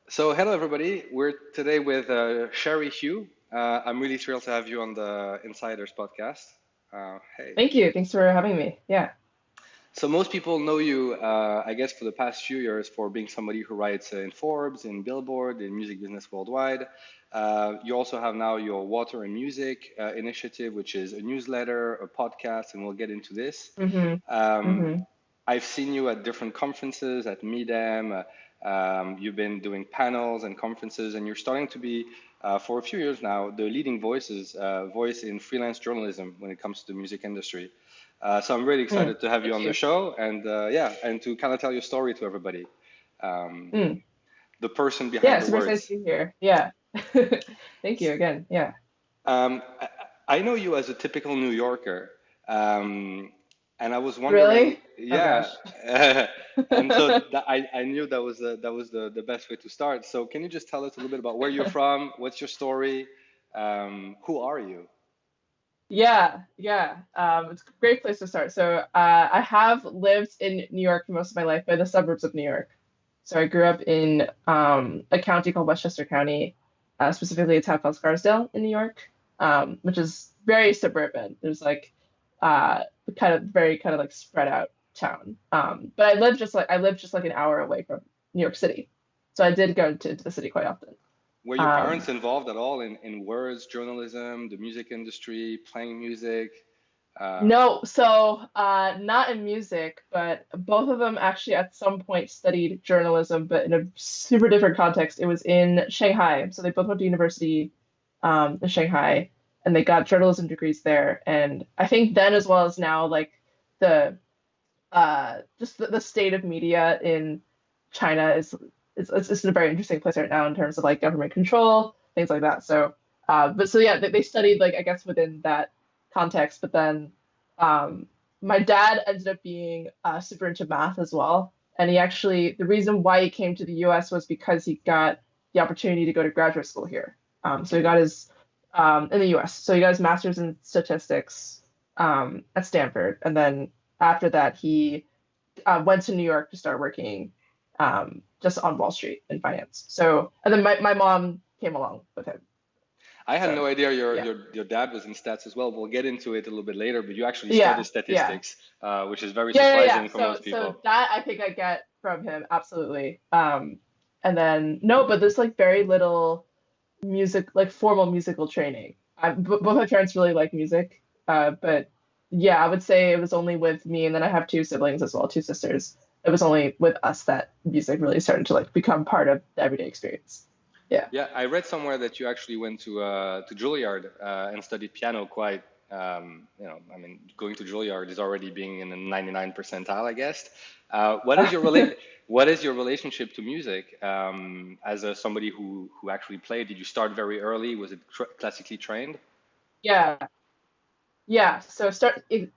So, hello everybody. We're today with Cherie Hu. I'm really thrilled to have you on the Insiders podcast. Hey. Thank you. Thanks for having me. Yeah. So, most people know you, I guess, for the past few years for being somebody who writes in Forbes, in Billboard, in music business worldwide. You also have now your Water and Music initiative, which is a newsletter, a podcast, and we'll get into this. hmm Um, hmm I've seen you at different conferences, at MEDEM. You've been doing panels and conferences, and you're starting to be, for a few years now, the leading voice in freelance journalism when it comes to the music industry. So I'm really excited to have you Thank on the you. show, and yeah, and to kind of tell your story to everybody. Um, Mm. the person behind Yeah, the super excited to words. be here. Yeah. Thank you again. Yeah. I know you as a typical New Yorker, um, and I was wondering, Really? Oh yeah, gosh. and so I knew that was the best way to start. So can you just tell us a little bit about where you're from? What's your story? Who are you? Yeah. It's a great place to start. So, I have lived in New York for most of my life, by the suburbs of New York. So I grew up in a county called Westchester County, specifically a town called Scarsdale in New York, which is very suburban. There's like uh, kind of very kind of like spread out town. But I lived just like an hour away from New York City, so I did go to the city quite often. Were your Um, parents involved at all in words, journalism, the music industry, playing music? Uh, no, so not in music, but both of them actually at some point studied journalism, but in a super different context. It was in Shanghai, so they both went to university in Shanghai, and they got journalism degrees there. And I think then as well as now, like the just the state of media in China is in a very interesting place right now in terms of like government control, things like that. So, but so yeah, they studied like I guess within that context, but then my dad ended up being super into math as well, and he actually the reason why he came to the U.S. was because he got the opportunity to go to graduate school here. So he got his in the U.S. So he got his master's in statistics at Stanford, and then after that, he went to New York to start working just on Wall Street in finance. So, and then my mom came along with him. I had So, no idea your, yeah. your your dad was in stats as well. We'll get into it a little bit later, but you actually studied Yeah. Yeah. statistics, which is very Yeah. surprising for So, most so people. that I think I get from him absolutely. And then no, but there's like very little music, like formal musical training. Both my parents really like music, but yeah, I would say it was only with me, and then I have two siblings as well, two sisters. It was only with us that music really started to like become part of the everyday experience. Yeah. Yeah, I read somewhere that you actually went to Juilliard and studied piano quite. I mean, going to Juilliard is already being in the 99 percentile, I guess. What is your relationship to music as somebody who actually played? Did you start very early? Was it classically trained? Yeah. Yeah.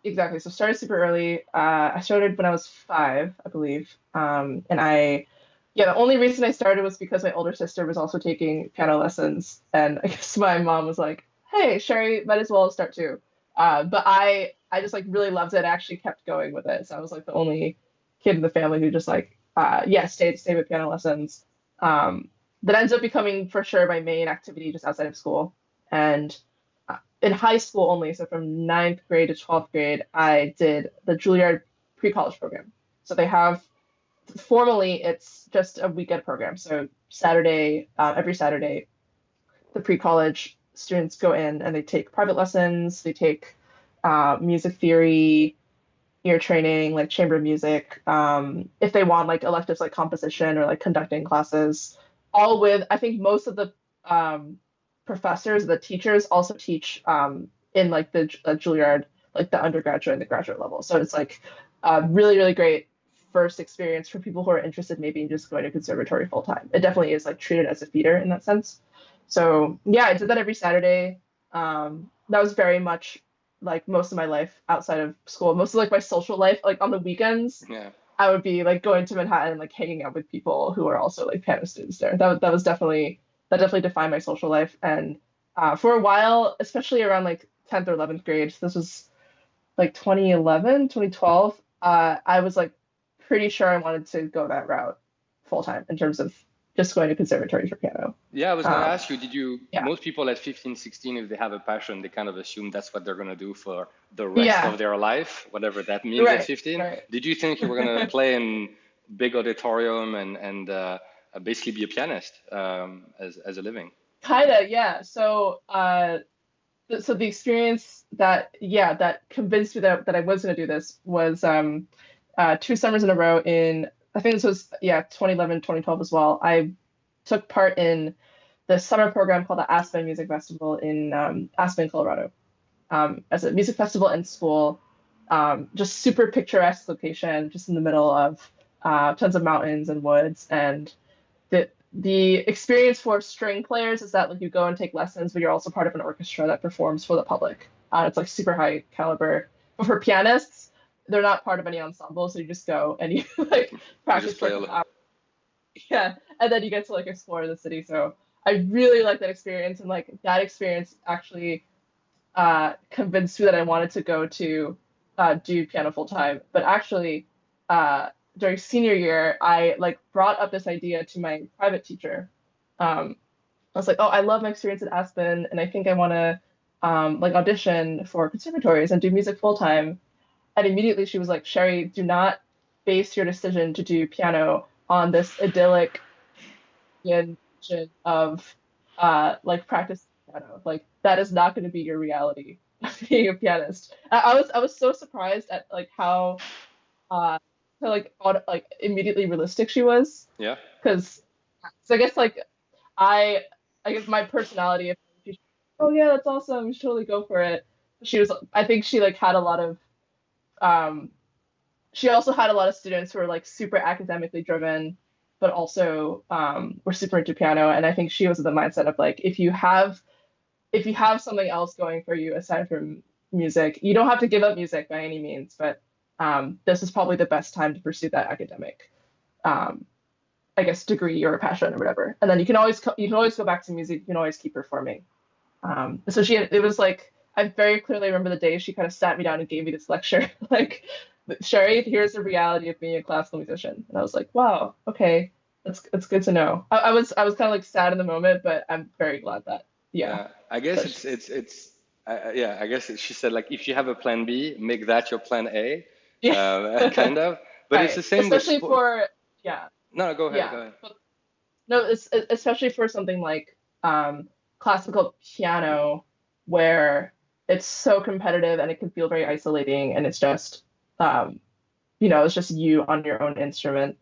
Exactly. So started super early. I started when I was 5, I believe. And yeah, the only reason I started was because my older sister was also taking piano lessons, and I guess my mom was like, "Hey, Sherry, might as well start too." But I just like really loved it. I actually kept going with it. So I was like the only kid in the family who just like yeah stayed with piano lessons. Um, that ends up becoming for sure my main activity just outside of school. And in high school only, so from ninth grade to 12th grade, I did the Juilliard pre-college program. So they have formally it's just a weekend program. So every Saturday, the pre-college students go in and they take private lessons. They take music theory, ear training, like chamber music. If they want like electives like composition or like conducting classes, all with I think most of the professors, the teachers also teach in like the Juilliard, like the undergraduate and the graduate level. So it's like really great first experience for people who are interested maybe in just going to conservatory full time. It definitely is like treated as a feeder in that sense. So yeah, I did that every Saturday. That was very much like most of my life outside of school. Most of like my social life, like on the weekends, Yeah. I would be like going to Manhattan and like hanging out with people who are also like piano students there. That definitely defined my social life. And for a while, especially around like 10th or 11th grade, this was like 2011, 2012, I was like pretty sure I wanted to go that route full time in terms of just going to conservatory for piano. Yeah, I was going to Um, ask you, did you, yeah, most people at 15, 16, if they have a passion, they kind of assume that's what they're going to do for the rest yeah, of their life, whatever that means at right, 15. right. Did you think you were going to play in big auditorium and basically be a pianist as a living? Kinda, yeah. So, so the experience that, yeah, that convinced me that I was going to do this was 2 summers in a row in, I think this was, yeah, 2011, 2012 as well. I took part in the summer program called the Aspen Music Festival in Aspen, Colorado. As a music festival and school, just super picturesque location, just in the middle of tons of mountains and woods. And the experience for string players is that like you go and take lessons, but you're also part of an orchestra that performs for the public. It's like super high caliber. But for pianists, they're not part of any ensemble, so you just go and you like You just practice for play a a couple little. hours. Yeah, and then you get to like explore the city. So I really like that experience, and like that experience actually convinced me that I wanted to go to do piano full time. But actually, uh, during senior year, I like brought up this idea to my private teacher. I was like, oh, I love my experience at Aspen, and I think I want to like audition for conservatories and do music full time. And immediately she was like, Cherie, do not base your decision to do piano on this idyllic vision of like practice piano. Like that is not going to be your reality of being a pianist. I was so surprised at like uh like immediately realistic she was, Yeah. because so I guess like I I guess my personality, if she's oh yeah, that's awesome, you should totally go for it. She was, I think she like had a lot of um she also had a lot of students who were like super academically driven, but also were super into piano. And I think she was of the mindset of like, if you have something else going for you aside from music, you don't have to give up music by any means, but this is probably the best time to pursue that academic, um, I guess, degree or passion or whatever. And then you can always go back to music. You can always keep performing. So it was like, I very clearly remember the day she kind of sat me down and gave me this lecture, like, Cherie, here's the reality of being a classical musician. And I was like, wow, okay, that's good to know. I was kind of like sad in the moment, but I'm very glad that, yeah, Yeah, I guess that yeah, I guess she said like if you have a plan B, make that your plan A, yeah, kind of. But it's right. the same with Especially sport. for, yeah, No, go ahead, go yeah. ahead. But no, especially for something like classical piano, where it's so competitive and it can feel very isolating, and it's just um, it's just you on your own instrument.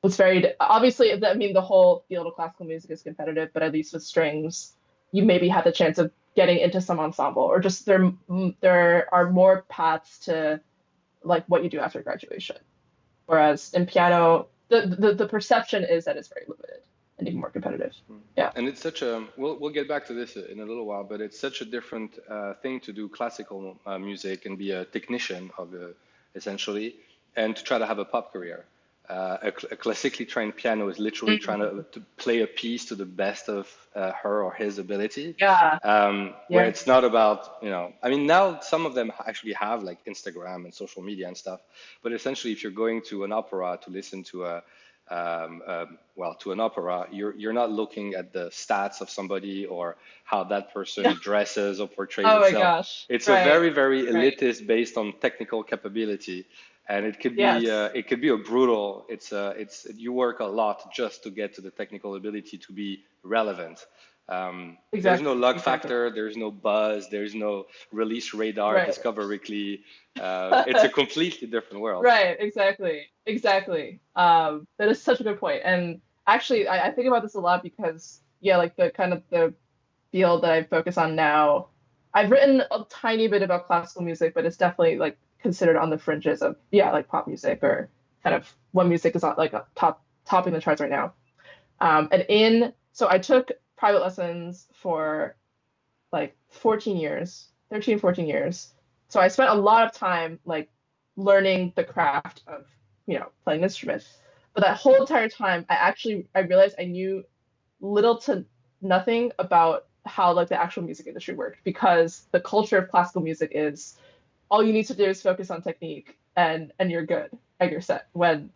It's very obviously, I mean, the whole field of classical music is competitive, but at least with strings, you maybe have the chance of getting into some ensemble, or just there are more paths to like what you do after graduation. Whereas in piano, the perception is that it's very limited and even more competitive. Yeah. And it's such a, we'll get back to this in a little while, but it's such a different thing to do classical music and be a technician of essentially, and to try to have a pop career. A classically trained piano is literally trying to play a piece to the best of her or his ability, Yeah. where Yeah. it's not about, I mean, now some of them actually have like Instagram and social media and stuff, but essentially, if you're going to an opera to listen to well, to an opera, you're not looking at the stats of somebody or how that person Yeah. dresses or portrays Oh my itself. gosh. It's a Right. very, very Right. elitist based on technical capability, and Yes. it could be a brutal. It's you work a lot just to get to the technical ability to be relevant. There's no Exactly. luck Exactly. factor. There's no buzz. There's no release radar, Right. discover weekly. It's a completely different world. Right. Exactly. Exactly. That is such a good point. And actually, I think about this a lot because, yeah, like the kind of the field that I focus on now, I've written a tiny bit about classical music, but it's definitely like considered on the fringes of, yeah, like pop music, or kind of what music is on like a topping the charts right now. So I took private lessons for like 14 years, 13, 14 years. So I spent a lot of time like learning the craft of, playing an instrument. But that whole entire time, I realized I knew little to nothing about how like the actual music industry worked, because the culture of classical music is all you need to do is focus on technique, and you're good and you're set. When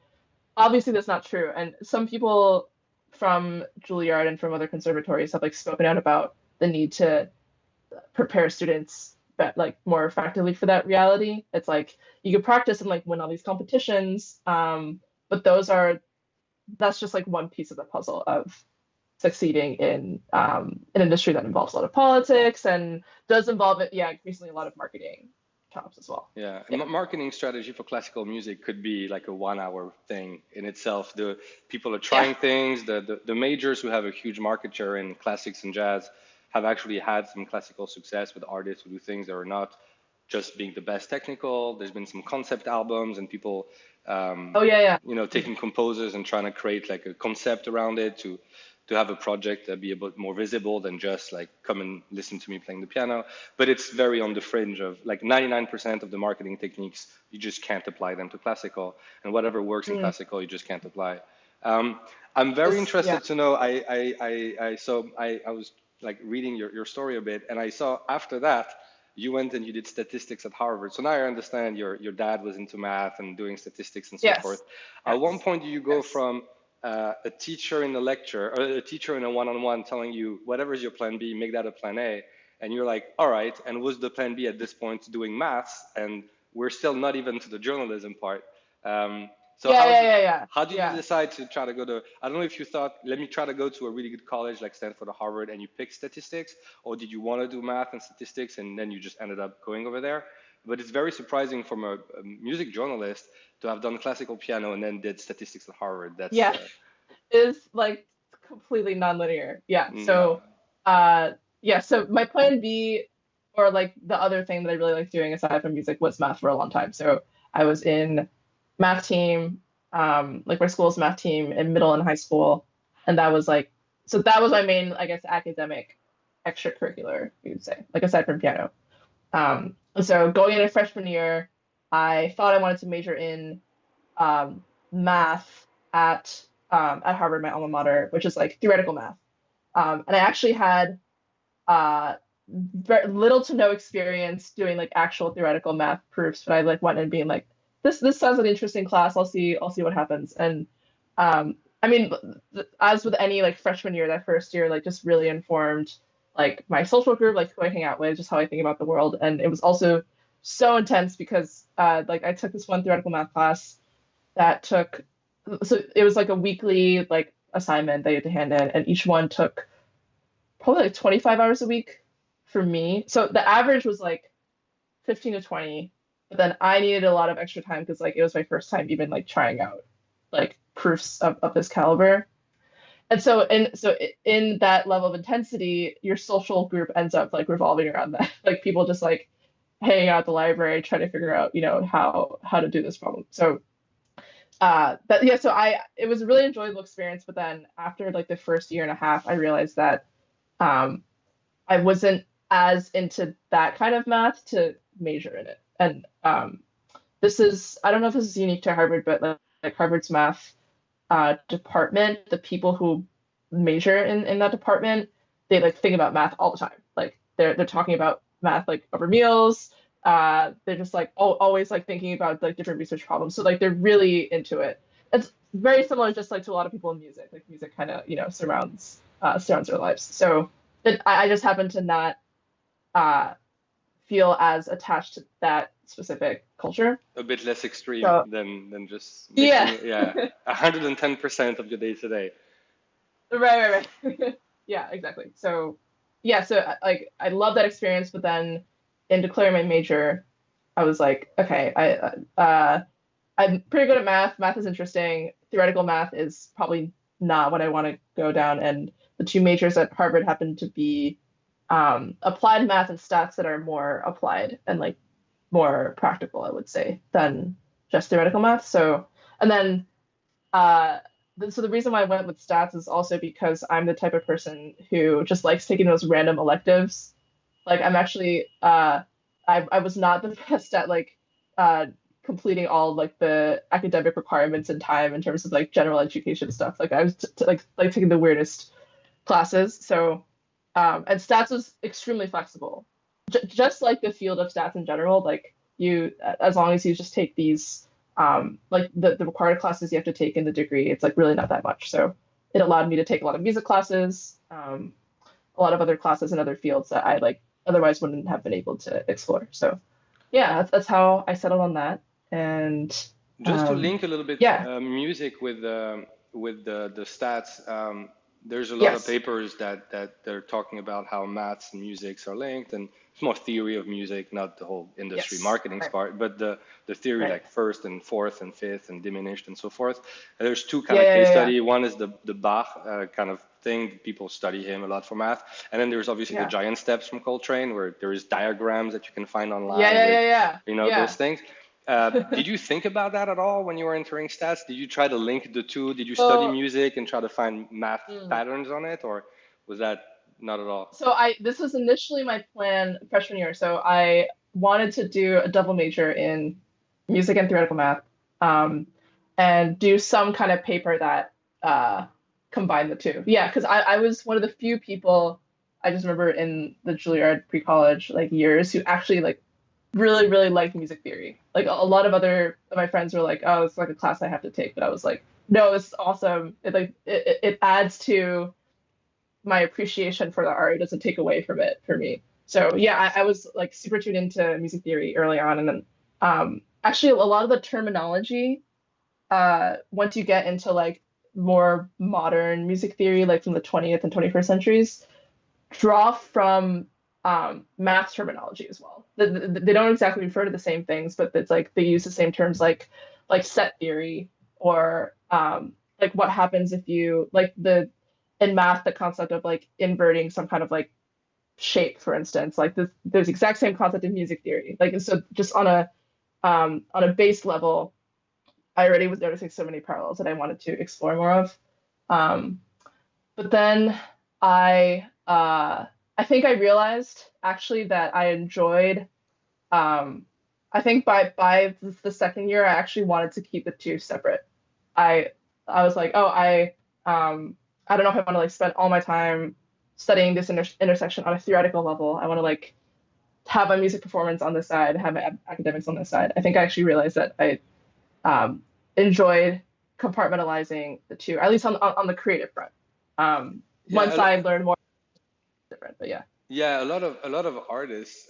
obviously that's not true, and some people from Juilliard and from other conservatories have like spoken out about the need to prepare students like more effectively for that reality. It's like you can practice and like win all these competitions, but that's just like one piece of the puzzle of succeeding in an industry that involves a lot of politics and does involve it, yeah, increasingly a lot of marketing jobs as well. Yeah, and Yeah. marketing strategy for classical music could be like a 1 hour thing in itself. The people are Yeah. trying things. The majors who have a huge market share in classics and jazz have actually had some classical success with artists who do things that are not just being the best technical. There's been some concept albums and people, Oh yeah, yeah. taking composers and trying to create like a concept around it to have a project that be a bit more visible than just like come and listen to me playing the piano. But it's very on the fringe of like 99% of the marketing techniques, you just can't apply them to classical, and whatever works in Mm. classical, you just can't apply. Um, I'm very Yeah. interested to know. I was like reading your story a bit, and I saw after that you went and you did statistics at Harvard. So now I understand your dad was into math and doing statistics and so forth. Yes. At one Yes. point, do you go Yes. from a teacher in a lecture or a teacher in a one-on-one telling you whatever is your plan B, make that a plan A, and you're like, all right, and was the plan B at this point doing maths? And we're still not even to the journalism part. So Yeah, yeah, yeah, yeah. how did you Yeah. decide to try to go to, I don't know if you thought, let me try to go to a really good college like Stanford or Harvard and you picked statistics, or did you want to do math and statistics and then you just ended up going over there? But it's very surprising from a music journalist to have done classical piano and then did statistics at Harvard. That's, Yeah. Is like completely nonlinear. Yeah. no. So yeah, so my plan B, or like the other thing that I really liked doing aside from music, was math for a long time. So I was in math team, like my school's math team in middle and high school. And that was like, so that was my main, I guess, academic extracurricular, you would say, like aside from piano. So going into freshman year, I thought I wanted to major in math at Harvard, my alma mater, which is like theoretical math. And I actually had uh, very little to no experience doing like actual theoretical math proofs, but I like went in being like, this sounds like an interesting class. I'll see what happens. And I mean, as with any like freshman year, that first year like just really informed like my social group, like who I hang out with, just how I think about the world. And it was also so intense because like I took this one theoretical math class that took, so it was like a weekly like assignment that you had to hand in, and each one took probably like 25 hours a week for me. So the average was like 15 to 20, but then I needed a lot of extra time because like it was my first time even like trying out like proofs of this caliber. And in that level of intensity, your social group ends up like revolving around that. Like people just like hanging out at the library trying to figure out, how to do this problem. So but yeah, so it was a really enjoyable experience, but then after like the first year and a half, I realized that um I wasn't as into that kind of math to major in it. And this is, I don't know if this is unique to Harvard, but like Harvard's math department, the people who major in that department, they like think about math all the time. Like they're talking about math like over meals. They're just like always like thinking about like different research problems. So like they're really into it. It's very similar just like to a lot of people in music. Like music kind of surrounds their lives. So I just happen to not uh, feel as attached to that specific culture. A bit less extreme So than just mixing yeah, it. Yeah, 110% of your day to day. right. Yeah, exactly. So yeah, so like I love that experience, but then in declaring my major, I was like, okay, I'm pretty good at math. Math is interesting. Theoretical math is probably not what I want to go down. And the two majors at Harvard happen to be applied math and stats that are more applied and like more practical, I would say, than just theoretical math. So, and then uh, so the reason why I went with stats is also because I'm the type of person who just likes taking those random electives. Like I'm actually I was not the best at like uh completing all like the academic requirements in time in terms of like general education stuff. Like I was like taking the weirdest classes. So and stats was extremely flexible. Just like the field of stats in general, like you as long as you just take these like the required classes you have to take in the degree, it's like really not that much. So it allowed me to take a lot of music classes, a lot of other classes in other fields that I like otherwise wouldn't have been able to explore. So yeah, that's how I settled on that. And Just to um, link a little bit yeah, music with the stats, there's a lot of yes, papers that they're talking about how maths and musics are linked, and it's more theory of music, not the whole industry yes, marketing right, part, but the theory right. like first and fourth and fifth and diminished and so forth. And there's two kind Yeah, of yeah, case yeah, yeah. study. One is the Bach kind of thing. People study him a lot for math, and then there's obviously the Yeah. giant steps from Coltrane, where there is diagrams that you can find Yeah, online yeah, with, yeah, those yeah. things. Did you think about that at all when you were entering stats? Did you try to link the two? Did you study So, music and try to find math mm, patterns on it, or was that not at all? so I this was initially my plan freshman year. So I wanted to do a double major in music and theoretical math, um, and do some kind of paper that combined the two. Yeah, because I was one of the few people I just remember in the Juilliard pre-college like years who actually like really, really liked music theory. Like a lot of other of my friends were like, "Oh, it's like a class I have to take," but I was like, "No, it's awesome. It adds to my appreciation for the art. It doesn't take away from it for me." So yeah, I was like super tuned into music theory early on, and then actually a lot of the terminology once you get into like more modern music theory, like from the 20th and 21st centuries, draw from math terminology as well. They don't exactly refer to the same things, but it's like they use the same terms like set theory or like what happens if you like the in math the concept of like inverting some kind of like shape, for instance. Like this, there's the exact same concept in music theory. Like so, just on a base level, I already was noticing so many parallels that I wanted to explore more of. Um, but then I I think I realized actually that I enjoyed um I think by the second year I actually wanted to keep the two separate. I I was like, oh, I don't know if I want to like spend all my time studying this intersection on a theoretical level. I want to like have my music performance on this side, have my academics on this side. I think I actually realized that I um, enjoyed compartmentalizing the two, at least on the creative front. Yeah, Once I learned more, different, but yeah. yeah, a lot of artists,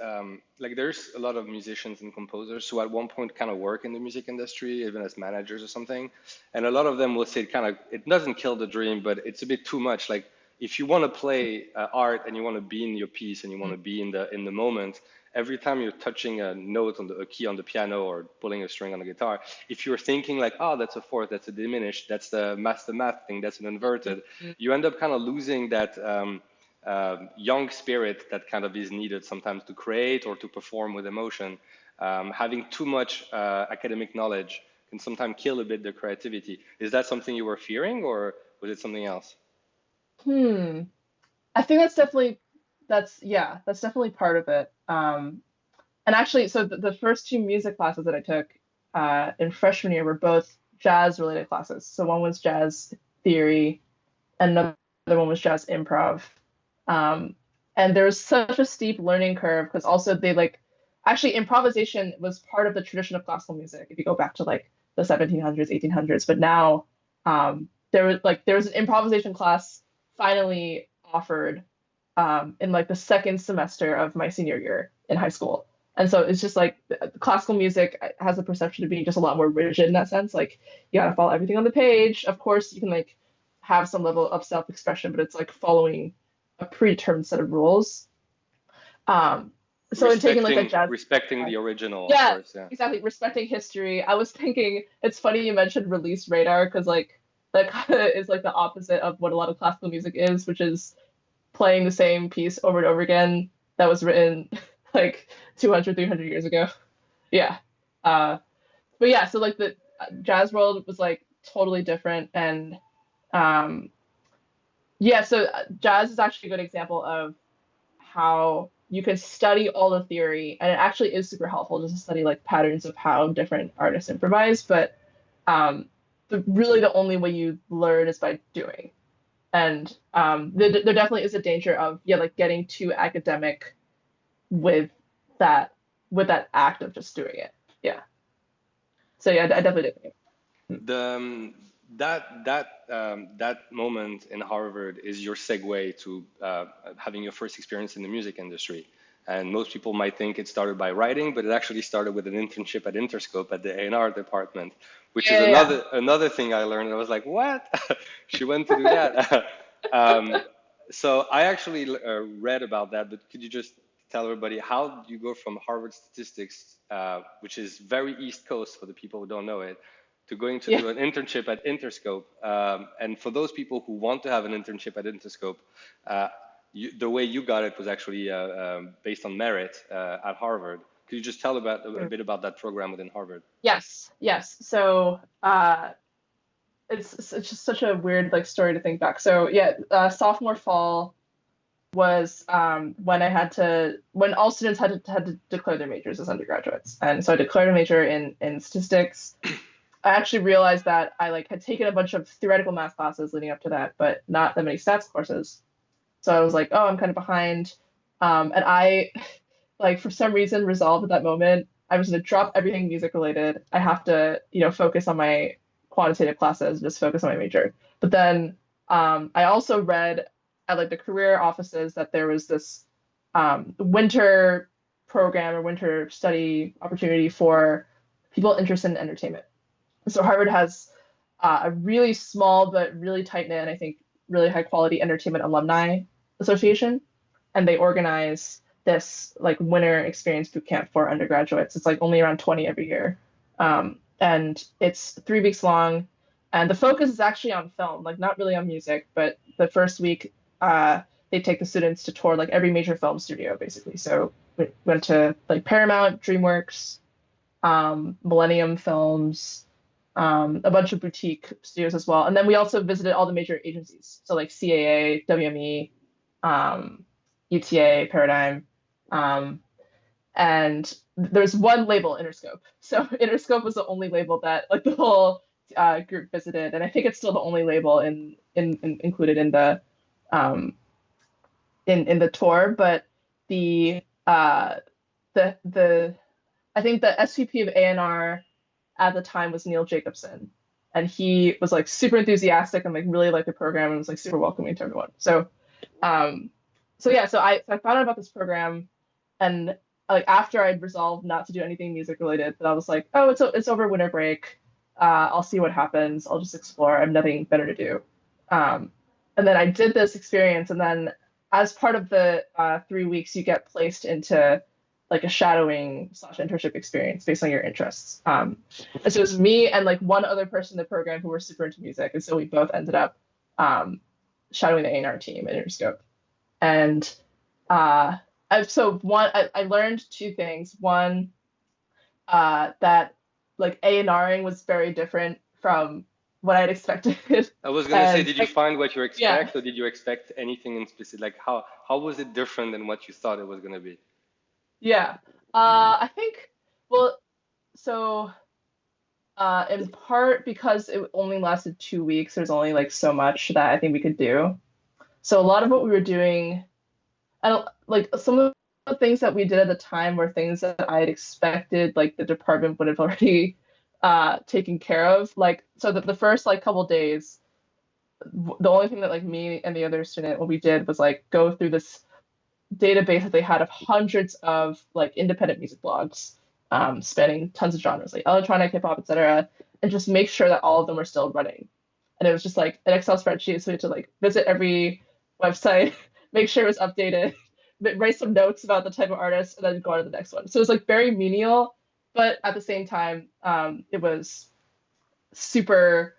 like there's a lot of musicians and composers who at one point kind of work in the music industry, even as managers or something. And a lot of them will say it doesn't kill the dream, but it's a bit too much. Like if you want to play art and you want to be in your piece and you want to be in the moment, every time you're touching a note on a key on the piano or pulling a string on the guitar, if you're thinking like, oh, that's a fourth, that's a diminished, that's the math thing, that's an inverted, you end up kind of losing that. Young spirit that kind of is needed sometimes to create or to perform with emotion. Having too much academic knowledge can sometimes kill a bit the creativity. Is that something you were fearing, or was it something else? Hmm. I think that's definitely part of it. And actually, so the first two music classes that I took in freshman year were both jazz related classes. So one was jazz theory, and another one was jazz improv. Um, and there was such a steep learning curve because also they like actually improvisation was part of the tradition of classical music if you go back to like the 1700s, 1800s. But now there was an improvisation class finally offered in like the second semester of my senior year in high school. And so it's just like classical music has a perception of being just a lot more rigid in that sense. Like you gotta follow everything on the page. Of course, you can like have some level of self-expression, but it's like following a predetermined set of rules. Um, so in taking like a jazz, Respecting the original, of yeah, course. Yeah. exactly, respecting history. I was thinking it's funny you mentioned release radar because like that kind of is like the opposite of what a lot of classical music is, which is playing the same piece over and over again that was written like 200, 300 years ago. Yeah. Uh, but yeah, so like the jazz world was like totally different. And um, yeah, so jazz is actually a good example of how you can study all the theory, and it actually is super helpful just to study like patterns of how different artists improvise. But really the only way you learn is by doing. And there definitely is a danger of yeah, like getting too academic with that with that act of just doing it. Yeah. So yeah, I definitely did. The that moment in Harvard is your segue to having your first experience in the music industry. And most people might think it started by writing, but it actually started with an internship at Interscope at the A&R department, which is Yeah, yeah, another thing I learned. I was like, what? She went to do that. um, so I actually read about that, but could you just tell everybody how do you go from Harvard statistics, which is very East Coast for the people who don't know it, to going to yeah. do an internship at Interscope? And for those people who want to have an internship at Interscope, uh, the way you got it was actually based on merit at Harvard. Could you just tell about a Yeah. bit about that program within Harvard? Yes, yes. So it's just such a weird like story to think back. So yeah, sophomore fall was when all students had to declare their majors as undergraduates, and so I declared a major in statistics. I actually realized that I like had taken a bunch of theoretical math classes leading up to that, but not that many stats courses. So I was like, oh, I'm kind of behind. And I, like, for some reason, resolved at that moment, I was going to drop everything music related. I have to, focus on my quantitative classes, just focus on my major. But then I also read at like the career offices that there was this winter program or winter study opportunity for people interested in entertainment. So Harvard has a really small but really tight knit and I think really high quality entertainment alumni association, and they organize this like winter experience boot camp for undergraduates. It's like only around 20 every year, and it's 3 weeks long, and the focus is actually on film, like not really on music. But the first week, they take the students to tour like every major film studio basically. So we went to like Paramount, DreamWorks, Millennium Films, a bunch of boutique studios as well. And then we also visited all the major agencies. So like CAA, WME, UTA, Paradigm. Um, and there's one label, Interscope. So Interscope was the only label that like the whole group visited. And I think it's still the only label in included in um, in the tour. But the the I think the SVP of A&R at the time was Neil Jacobson, and he was like super enthusiastic and like really liked the program and was like super welcoming to everyone. Um, so I found out about this program, and like after I'd resolved not to do anything music related, but I was like, oh, it's over winter break. I'll see what happens. I'll just explore. I have nothing better to do. And then I did this experience, and then as part of the 3 weeks, you get placed into like a shadowing slash internship experience based on your interests. And so it was me and like one other person in the program who were super into music, and so we both ended up shadowing the A&R team at Interscope. And I learned two things. One, that like A&Ring was very different from what I'd expected. I was gonna say, And did you find what you yeah, expect, or did you expect anything in specific? Like how was it different than what you thought it was gonna be? yeah. I think, well, so in part because it only lasted 2 weeks, there's only like so much that I think we could do. So a lot of what we were doing, and like some of the things that we did at the time were things that I had expected like the department would have already taken care of. Like so the first like couple days, the only thing that like me and the other student what we did was like go through this database that they had of hundreds of like independent music blogs, spanning tons of genres like electronic, hip hop, etc., and just make sure that all of them were still running. And it was just like an Excel spreadsheet, so we had to like visit every website, make sure it was updated, write some notes about the type of artist, and then go on to the next one. So it was like very menial, but at the same time, it was super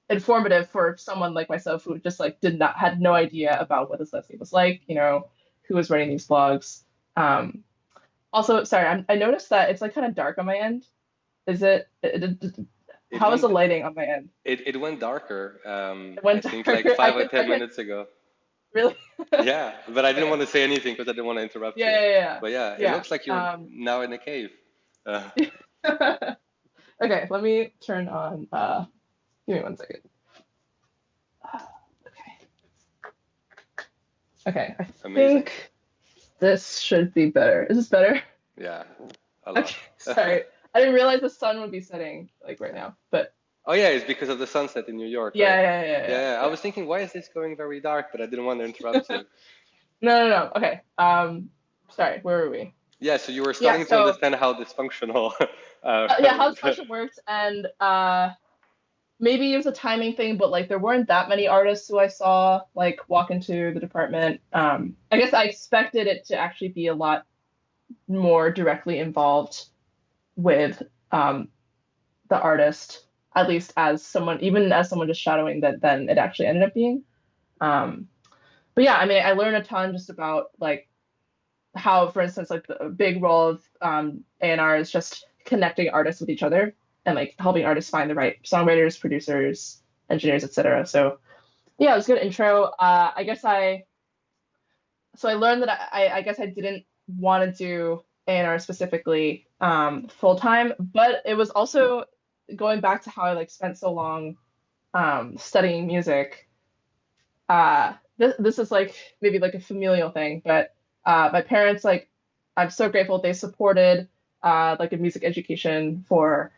informative for someone like myself who just like did not had no idea about what this landscape was like, who was writing these blogs. Um, Also, sorry, I noticed that it's like kind of dark on my end. Is It how is went the lighting on my end? it went darker. It I went think like darker. I five or can, ten minutes ago. really? Yeah, but I didn't Okay. want to say anything because I didn't want to interrupt you. Yeah, yeah, But yeah, it yeah, looks like you're yeah. now in a cave. Uh, Okay, let me turn on. Give me one second. Okay. Okay, I Amazing. think this should be better. Is this better? Yeah, a lot. Okay, sorry. I didn't realize the sun would be setting like right now, but Oh yeah, it's because of the sunset in New York, right? Yeah, yeah, yeah, yeah, Yeah, I yeah. was thinking, why is this going very dark? But I didn't want to interrupt you. No, no, no. Okay. Sorry, where were we? Yeah, so you were Yeah, starting to so understand how dysfunctional. yeah, how this function worked, and maybe it was a timing thing, but like there weren't that many artists who I saw like walk into the department. I guess I expected it to actually be a lot more directly involved with the artist, at least as someone, even as someone just shadowing that, than it actually ended up being. Um, but yeah, I mean, I learned a ton just about like how, for instance, like the big role of A&R is just connecting artists with each other and like helping artists find the right songwriters, producers, engineers, etc. So yeah, it was a good intro. I learned that I guess I didn't want to do A&R specifically full time, but it was also going back to how I like spent so long studying music. This is like maybe like a familial thing, but my parents like I'm so grateful they supported like a music education for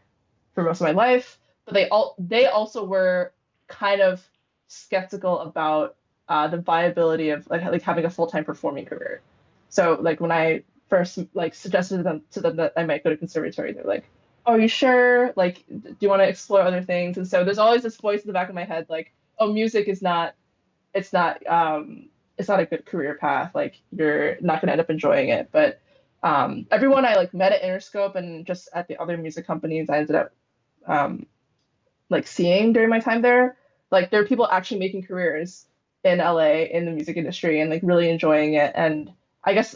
most of my life, but they also were kind of skeptical about the viability of like having a full-time performing career. So like when I first like suggested to them that I might go to conservatory, they're like, "Oh, are you sure? Like, do you want to explore other things?" And so there's always this voice in the back of my head like, "Oh, music is not it's not it's not a good career path. Like you're not gonna end up enjoying it." But everyone I like met at Interscope and just at the other music companies I ended up um, like seeing during my time there. Like there are people actually making careers in LA in the music industry and like really enjoying it. And I guess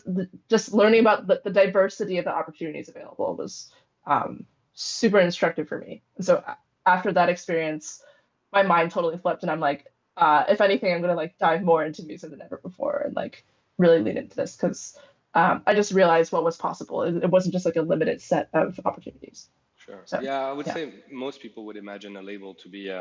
just learning about the diversity of the opportunities available was super instructive for me. And so after that experience, my mind totally flipped, and I'm like, if anything, I'm gonna like dive more into music than ever before and like really lean into this because I just realized what was possible. It wasn't just like a limited set of opportunities. Sure. So Yeah, I would yeah. say most people would imagine a label to be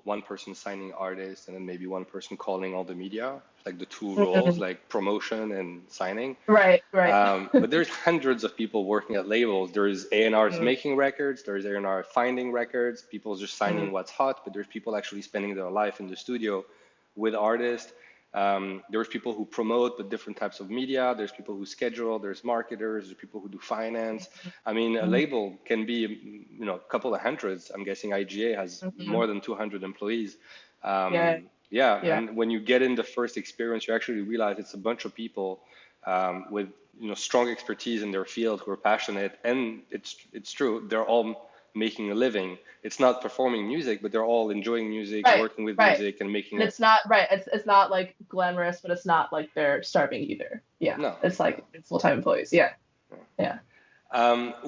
one person signing artists and then maybe one person calling all the media, like the two roles, Mhm. like promotion and signing. Right, right. But there's hundreds of people working at labels. There's A&Rs Mm, making records, there's A&R finding records, people just signing mm, what's hot, but there's people actually spending their life in the studio with artists. There's people who promote the different types of media. There's people who schedule. There's marketers. There's people who do finance. I mean, a mm, label can be, a couple of hundreds. I'm guessing IGA has mhm. more than 200 employees. Yeah, Yeah, yeah. and when you get in the first experience, you actually realize it's a bunch of people with strong expertise in their field who are passionate, and it's true. They're all making a living. It's not performing music, but they're all enjoying music, Right, working with right. music, and making And a it's not right. It's not like glamorous, but it's not like they're starving either. Yeah, no, it's no. like it's full-time employees. Yeah, No. yeah.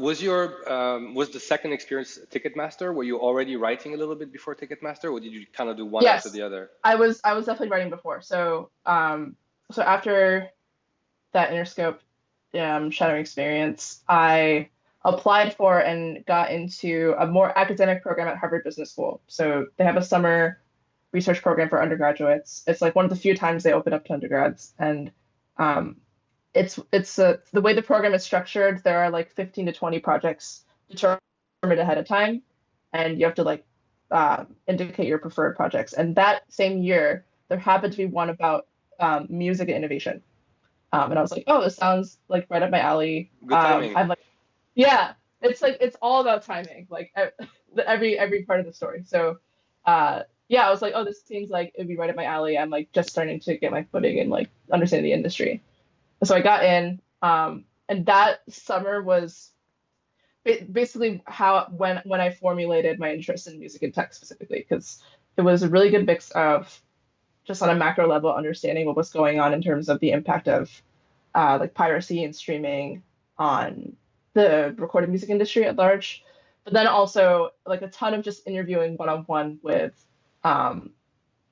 Was the second experience Ticketmaster? Were you already writing a little bit before Ticketmaster, or did you kind of do one after Yes, the other? I was definitely writing before. So after that Interscope shadowing experience, I applied for and got into a more academic program at Harvard Business School. So they have a summer research program for undergraduates. It's like one of the few times they open up to undergrads, and um, it's the way the program is structured. There are like 15 to 20 projects determined ahead of time, and you have to like indicate your preferred projects. And that same year, there happened to be one about music and innovation. And I was like, oh, this sounds like right up my alley. Good timing. I'm like, yeah, it's like it's all about timing, like every part of the story. So, yeah, I was like, oh, this seems like it'd be right up my alley. I'm like just starting to get my footing and like understand the industry. So I got in, and that summer was basically how when I formulated my interest in music and tech specifically, because it was a really good mix of just on a macro level understanding what was going on in terms of the impact of like piracy and streaming on the recorded music industry at large, but then also like a ton of just interviewing one on one with um,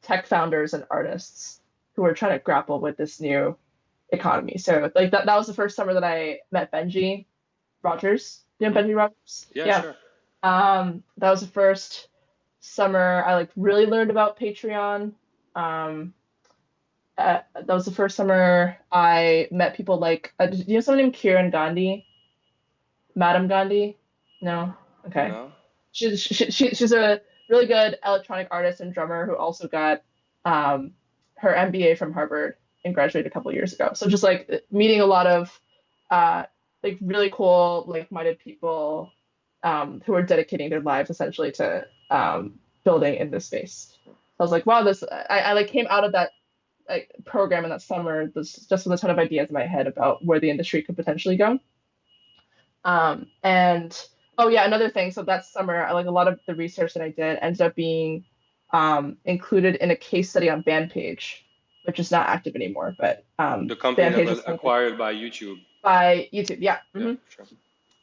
tech founders and artists who are trying to grapple with this new economy. So like that was the first summer that I met Benji Rogers. You know Hmm? Benji Rogers? Yeah, Yeah. sure. That was the first summer I like really learned about Patreon. Um, that was the first summer I met people like, do you know someone named Kiran Gandhi? Madam Gandhi? No? Okay. No? She's a really good electronic artist and drummer who also got um, her MBA from Harvard and graduated a couple years ago. So just like meeting a lot of uh, like really cool, like-minded people who are dedicating their lives essentially to building in this space. I was like, wow, this I like came out of that like program in that summer just with a ton of ideas in my head about where the industry could potentially go. And oh yeah, another thing. So that summer, I like a lot of the research that I did ended up being included in a case study on Bandpage, which is not active anymore, but The company that Bandpage was is kind of like acquired by YouTube. by YouTube. Yeah. Yeah, Hmm. sure.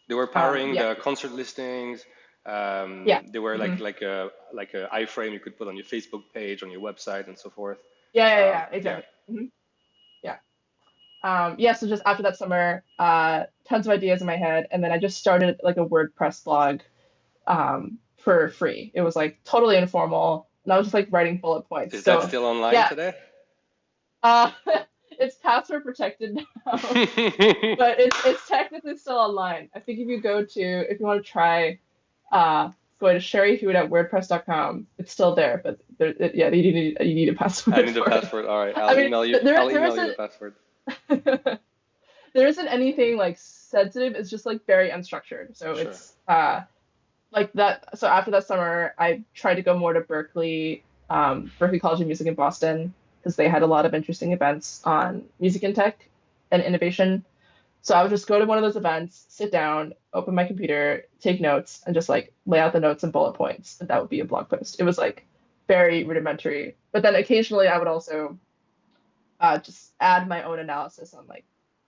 They were powering Yeah. the concert listings. Yeah. They were Hmm. like a iframe you could put on your Facebook page, on your website, and so forth. Yeah. Yeah. Exactly. Hmm. Yeah. Yeah. So just after that summer, tons of ideas in my head, and then I just started like a WordPress blog for free. It was like totally informal, and I was just like writing bullet points. Is that So still online yeah, today? uh, it's password protected now, but it's technically still online. I think if you want to try go to Cherie Hu at WordPress.com. It's still there, but yeah, you need a I password need the for it. password. All right, I mean, I'll email you the password. there isn't anything like sensitive. It's just like very unstructured. So Sure. it's like that. So after that summer, I tried to go more to Berkeley College of Music in Boston, because they had a lot of interesting events on music and tech and innovation. So I would just go to one of those events, sit down, open my computer, take notes, and just like lay out the notes and bullet points, and that would be a blog post. It was like very rudimentary. But then occasionally I would also just add my own analysis on like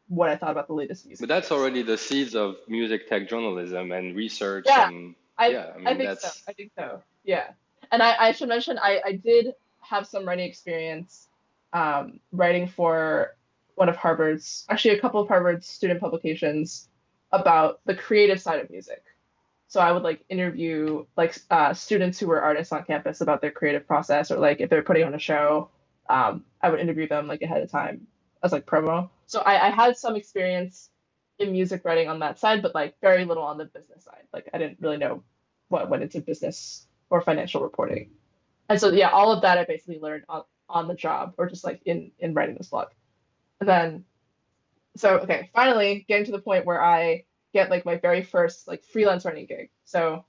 what I thought about the latest But music that's news. already the seeds of music tech journalism and research, Yeah, and I yeah, I I mean think so. that's I think so. Yeah. And I should mention I did have some writing experience writing for one of Harvard's, actually a couple of Harvard's student publications about the creative side of music. So I would like interview like students who were artists on campus about their creative process, or like if they're putting on a show, I would interview them like ahead of time as like promo. So I had some experience in music writing on that side, but like very little on the business side. Like I didn't really know what went into business or financial reporting. And so yeah, all of that I basically learned on the job, or just like in writing this blog. And then so okay, finally getting to the point where I get like my very first like freelance writing gig. So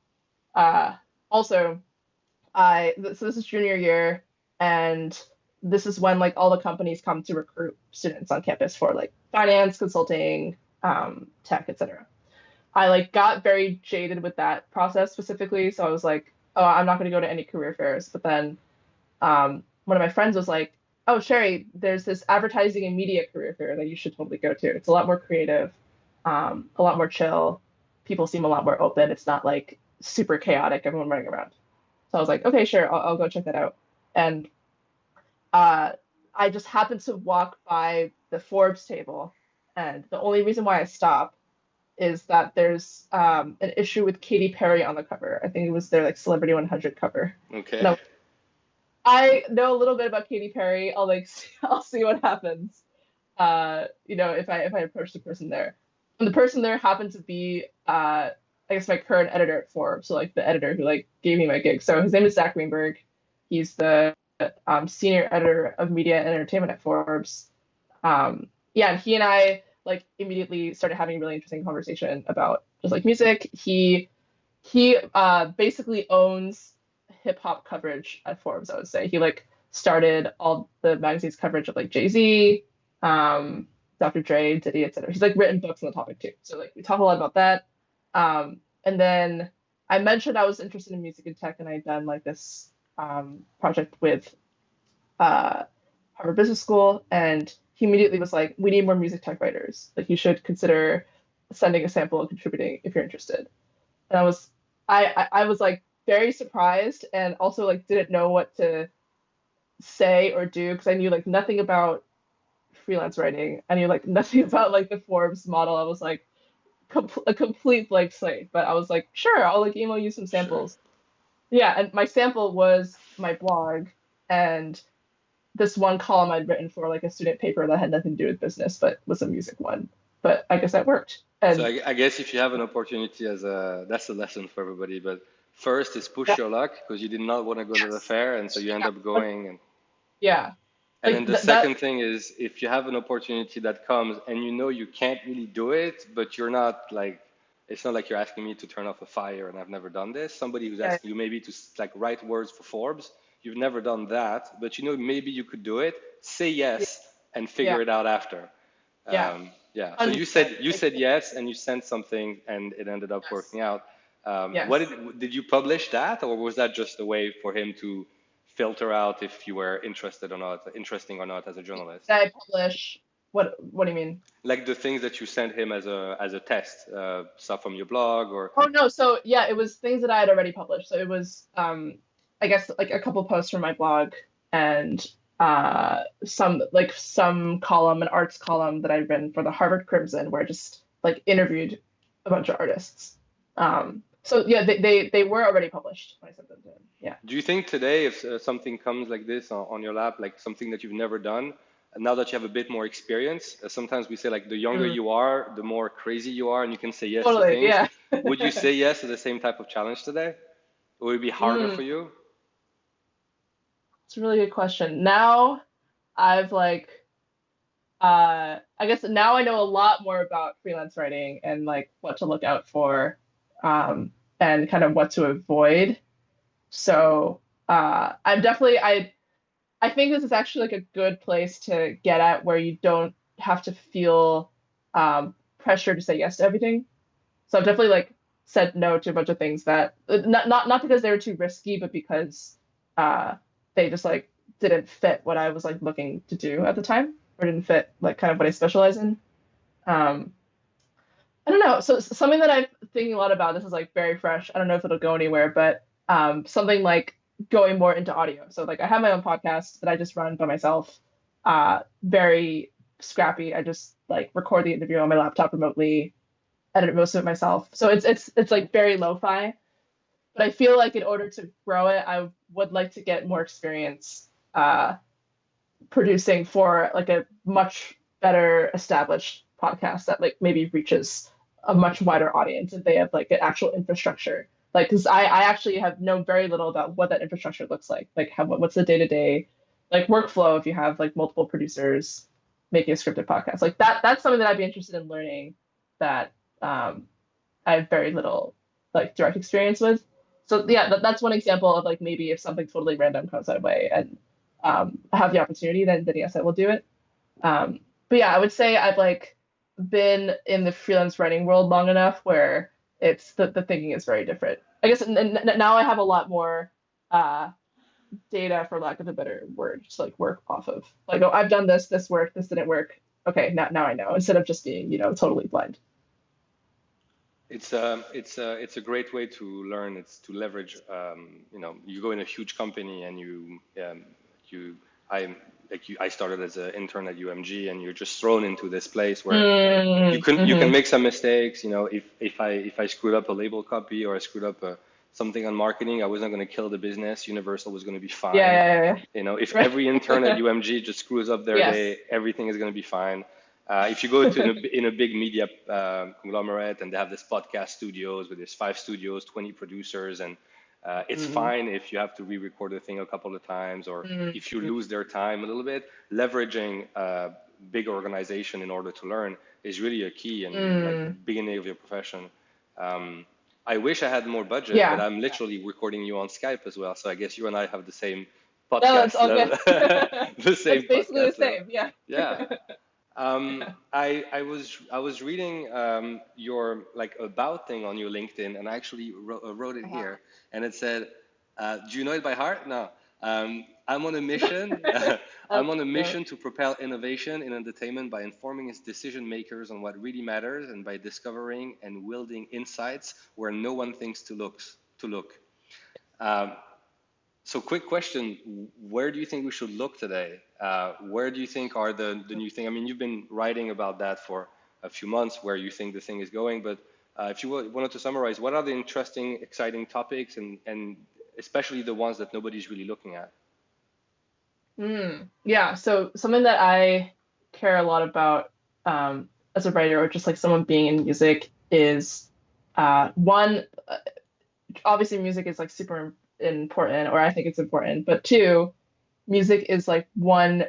uh also so this is junior year, and this is when like all the companies come to recruit students on campus for like finance, consulting, tech, etc. I like got very jaded with that process specifically, so I was like, oh, I'm not going to go to any career fairs. But then one of my friends was like, oh, Sherry, there's this advertising and media career fair that you should totally go to. It's a lot more creative, a lot more chill. People seem a lot more open. It's not like super chaotic, everyone running around. So I was like, okay, sure, I'll go check that out. And uh, I just happened to walk by the Forbes table, and the only reason why I stopped is that there's an issue with Katy Perry on the cover. I think it was their like Celebrity 100 cover. And okay. I know a little bit about Katy Perry. I'll like I'll see what happens. If I approach the person there. And the person there happened to be I guess my current editor at Forbes, so like the editor who like gave me my gig. So his name is Zach Greenberg. He's the senior editor of media and entertainment at Forbes. Yeah, and he and I like immediately started having a really interesting conversation about just like music. He basically owns hip hop coverage at Forbes, I would say. He like started all the magazine's coverage of like Jay-Z, um, Dr. Dre, Diddy, etc. He's like written books on the topic too. So like we talk a lot about that. And then I mentioned I was interested in music and tech, and I'd done like this project with uh, Harvard Business School, and he immediately was like, "We need more music tech writers. Like, you should consider sending a sample and contributing if you're interested." And I was like very surprised, and also like didn't know what to say or do, because I knew like nothing about freelance writing. I knew like nothing about like the Forbes model. I was like a complete blank slate. But I was like, sure, I'll like email you some Sure. samples. Yeah, and my sample was my blog and this one column I'd written for like a student paper that had nothing to do with business, but was a music one. But I guess that worked. So And I guess if you have an opportunity as a, that's a lesson for everybody, but First is push Yeah. your luck because you did not want to go to the Yes. fair, and so you end Yeah. up going. Yeah. And Like then the that. second thing is if you have an opportunity that comes and you know you can't really do it, but you're not like, it's not like you're asking me to turn off a fire and I've never done this. Somebody who's Yeah. asking you maybe to like write words for Forbes, you've never done that, but you know maybe you could do it. Say Yeah. yes and Yeah. figure it out after. Yeah. Yeah. So 100%. you Like, said yes and you sent something and it ended up yes. working out. What Yes. did you publish that or was that just a way for him to filter out if you were interested or not, interesting or not as a journalist? Did I publish? What do you mean? Like the things that you sent him as a test, stuff from your blog or Oh no, so yeah, it was things that I had already published. So it was I guess like a couple posts from my blog and some column, an arts column that I'd written for the Harvard Crimson where I just like interviewed a bunch of artists. So yeah, they were already published when I sent them to him. Yeah. do you think today if something comes like this on your lap, like something that you've never done, and now that you have a bit more experience, sometimes we say like the younger Mm, you are, the more crazy you are, and you can say yes to totally, things. yeah. Would you say yes to the same type of challenge today? Or would it be harder Mm, for you? it's a really good question. Now I've like I guess now I know a lot more about freelance writing and like what to look out for, and kind of what to avoid. So I'm definitely I think this is actually like a good place to get at where you don't have to feel pressure to say yes to everything. So I've definitely like said no to a bunch of things that not because they were too risky, but because uh, they just like didn't fit what I was like looking to do at the time, or didn't fit like kind of what I specialize in. Um, I don't know. So something that I'm thinking a lot about, this is like very fresh. I don't know if it'll go anywhere, but something like going more into audio. So like I have my own podcast that I just run by myself. Very scrappy. I just like record the interview on my laptop remotely, edit most of it myself. So it's like very lo-fi. But I feel like in order to grow it, I would like to get more experience producing for like a much better established podcast that like maybe reaches a much wider audience if they have like an actual infrastructure. Like, because I actually have known very little about what that infrastructure looks like how what's the day to day like workflow if you have like multiple producers making a scripted podcast. Like that's something that I'd be interested in learning that um, I have very little like direct experience with. So yeah, that's one example of like maybe if something totally random comes my way and I have the opportunity, then yes, I will do it. But yeah, I would say I've like been in the freelance writing world long enough where it's the thinking is very different. I guess now I have a lot more uh, data, for lack of a better word, to like work off of. Like, oh, I've done this worked, this didn't work. Okay, now I know instead of just being totally blind. It's a great way to learn. It's to leverage. You go in a huge company and you I like you. I started as an intern at UMG, and you're just thrown into this place where you can Mm-hmm. make some mistakes. If I screwed up a label copy or I screwed up something on marketing, I wasn't going to kill the business. Universal was going to be Yeah, fine. yeah, yeah, If yeah. every intern at Right. UMG just screws up their Yes. day, everything is going to be fine. If you go to in a big media conglomerate and they have this podcast studios where there's 5 studios, 20 producers, and it's Mm-hmm. fine if you have to re-record the thing a couple of times or if you Mm-hmm. lose their time a little bit. Leveraging a big organization in order to learn is really a key in like Mm. beginning of your profession. Um, I wish I had more budget, but Yeah. I'm literally recording you on Skype as well. So I guess you and I have the same No, it's podcast all good. level. The It's same basically the podcast level. same. Yeah. Yeah. I was reading your like about thing on your LinkedIn, and I actually wrote it Uh-huh. here, and it said, "Do you know it by heart?" No. I'm on a mission. I I'm on a love it. mission to propel innovation in entertainment by informing its decision makers on what really matters, and by discovering and wielding insights where no one thinks to look. Um, so, quick question: where do you think we should look today? Where do you think are the new thing? I mean, you've been writing about that for a few months, where you think the thing is going. But if you wanted to summarize, what are the interesting, exciting topics, and especially the ones that nobody's really looking at? Yeah. So something that I care a lot about as a writer, or just like someone being in music, is one. obviously music is like super important, or I think it's important, but two, music is like one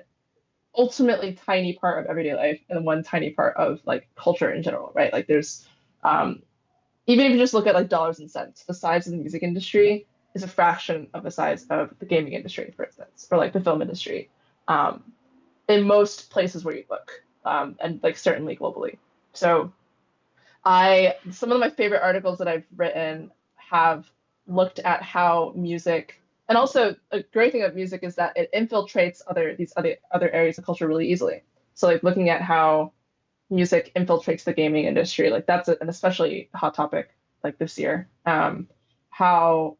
ultimately tiny part of everyday life and one tiny part of like culture in general, right? Like there's um even if you just look at like dollars and cents, the size of the music industry is a fraction of the size of the gaming industry, for instance, or like the film industry, um, in most places where you look, and like certainly globally. So some of my favorite articles that I've written have looked at how music, and also a great thing about music is that it infiltrates other areas of culture really easily. So like looking at how music infiltrates the gaming industry, like that's an especially hot topic like this year. How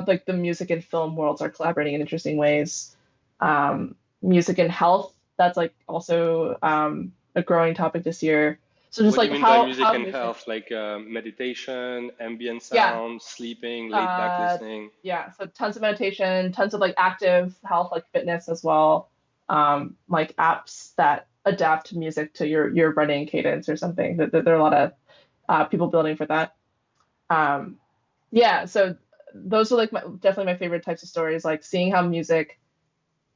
like the music and film worlds are collaborating in interesting ways. Music and health, that's like also a growing topic this year. So just What do like you mean by music how and music, health? Like meditation, ambient yeah, sound, sleeping, laid back uh, listening? yeah. So tons of meditation, tons of like active health, like fitness as well. Like apps that adapt music to your running cadence or something. There are a lot of people building for that. Um, yeah, so those are like definitely my favorite types of stories, like seeing how music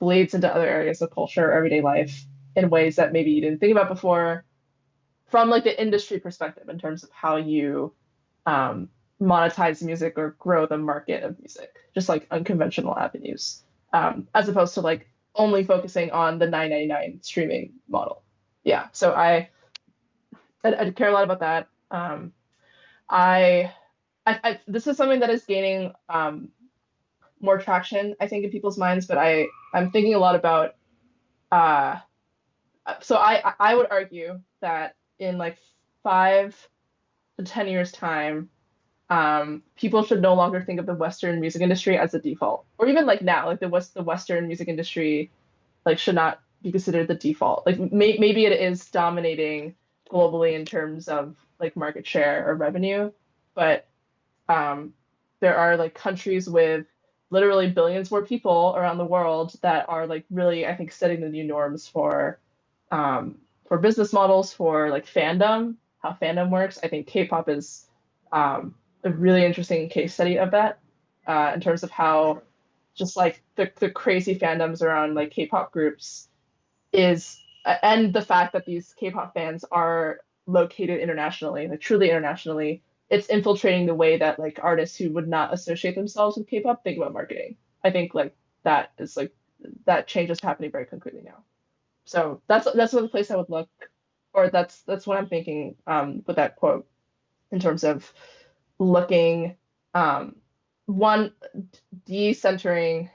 bleeds into other areas of culture or everyday life in ways that maybe you didn't think about before, from like the industry perspective in terms of how you um, monetize music or grow the market of music, just like unconventional avenues, as opposed to like only focusing on the 9.99 streaming model. Yeah, so I care a lot about that. I, this is something that is gaining more traction, I think, in people's minds. But I'm thinking a lot about. Uh, I would argue that in like 5 to 10 years time, people should no longer think of the Western music industry as the default, or even like now, like the Western music industry like should not be considered the default. Like maybe it is dominating globally in terms of like market share or revenue, but um, there are like countries with literally billions more people around the world that are like really, I think, setting the new norms for business models, for like fandom, how fandom works. I think K-pop is a really interesting case study of that, in terms of how just like the crazy fandoms around like K-pop groups is, and the fact that these K-pop fans are located internationally, like truly internationally, it's infiltrating the way that like artists who would not associate themselves with K-pop think about marketing. I think like that is like that change is happening very concretely now. So that's another place I would look, or that's what I'm thinking with that quote in terms of looking, um, one, decentering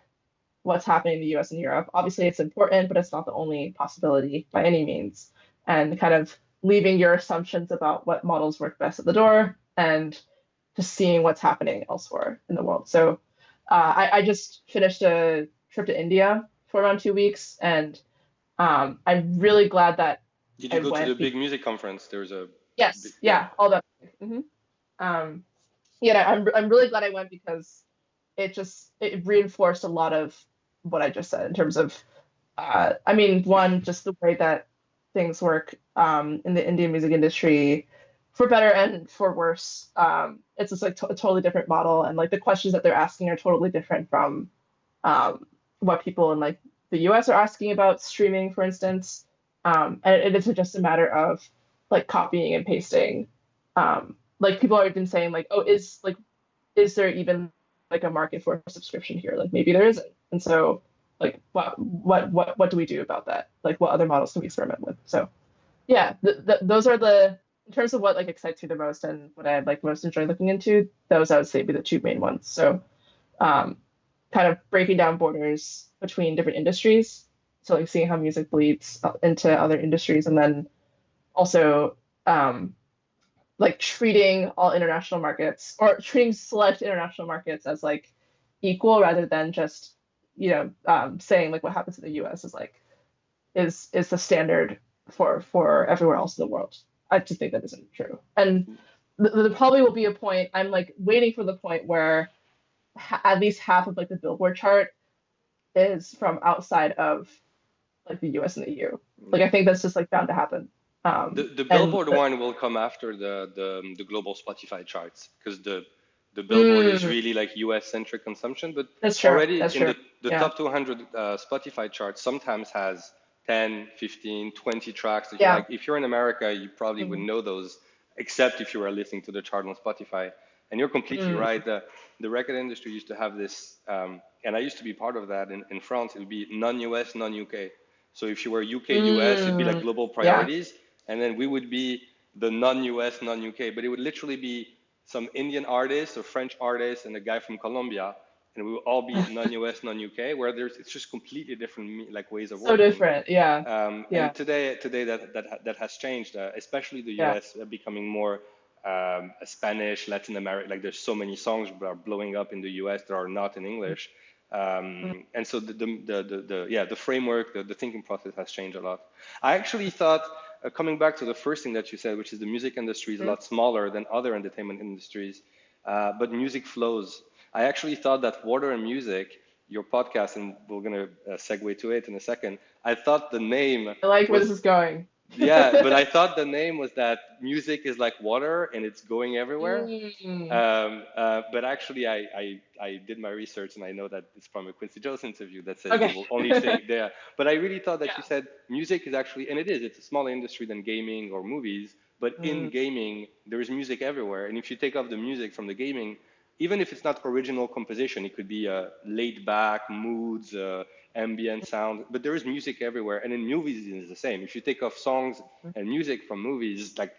what's happening in the US and Europe. Obviously, it's important, but it's not the only possibility by any means. And kind of leaving your assumptions about what models work best at the door and just seeing what's happening elsewhere in the world. So I just finished a trip to India for around 2 weeks, and I'm really glad that Did you I go to the went. big music conference? There's a big, Yes, yeah. yeah, all that. Hmm. Um, yeah, I'm really glad I went because it reinforced a lot of what I just said in terms of I mean, one, just the way that things work in the Indian music industry, for better and for worse. It's just like a totally different model, and like the questions that they're asking are totally different from um, what people in like the US are asking about streaming, for instance. And it isn't just a matter of like copying and pasting. Like people are even saying like, oh, is there even like a market for a subscription here? Like maybe there isn't. And so like what do we do about that? Like what other models can we experiment with? So yeah, those are the, in terms of what like excites me the most and what I like most enjoy looking into, those I would say be the two main ones. So um, kind of breaking down borders between different industries. So like seeing how music bleeds into other industries, and then also like treating all international markets, or treating select international markets as like equal rather than just saying like what happens in the US is like is the standard for everywhere else in the world. I just think that isn't true. And there probably will be a point, I'm like waiting for the point where at least half of like the Billboard chart is from outside of like the US and the EU. Like I think that's just like bound to happen. The And Billboard one will come after the global Spotify charts because the Billboard is Mm, really like US centric consumption, but that's true. already That's in true. the Yeah. top 200 Spotify chart sometimes has 10, 15, 20 tracks that you're Yeah. like, if you're in America, you probably would Mm, know those, except if you were listening to the chart on Spotify. And you're completely mm, right. The record industry used to have this, and I used to be part of that in France. It would be non-US, non-UK. So if you were UK, US, it'd be like mm, global yeah. priorities, and then we would be the non-US, non-UK. But it would literally be some Indian artist or French artist and a guy from Colombia, and we would all be non-US, non-UK, where there's it's just completely different like ways of So working. different. Yeah. And Yeah. today that has changed, especially the Yeah. U.S. Becoming more Spanish, Latin America. Like there's so many songs that are blowing up in the U.S. that are not in English, Mm, and so the framework, the thinking process has changed a lot. I actually thought, coming back to the first thing that you said, which is the music industry is a mm. lot smaller than other entertainment industries, but music flows. I actually thought that water and music, your podcast, and we're gonna segue to it in a second. I thought the name I like where this was is going. yeah, but I thought the name was that music is like water and it's going everywhere. Mm, But actually, I did my research and I know that it's from a Quincy Jones interview that says you okay. will only sing there. But I really thought that you Yeah. said music is actually, and it is, it's a smaller industry than gaming or movies. But in Mm, gaming, there is music everywhere. And if you take off the music from the gaming, even if it's not original composition, it could be laid back moods, ambient sound, but there is music everywhere. And in movies, it's the same. If you take off songs mm, and music from movies, like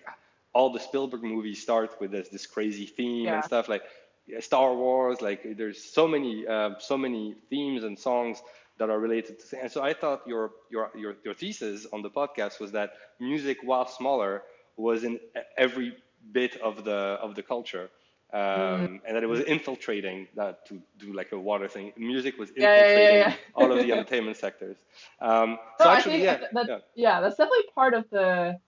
all the Spielberg movies start with this crazy theme and yeah. stuff like Star Wars. Like there's so many themes and songs that are related to. And so I thought your thesis on the podcast was that music, while smaller, was in every bit of the culture, Mm, and that it was mm. infiltrating that to do like a water thing. Music was Yeah, yeah, infiltrating yeah, all of the yeah. entertainment sectors. No, So I actually, think yeah, that yeah, yeah, that's definitely part of the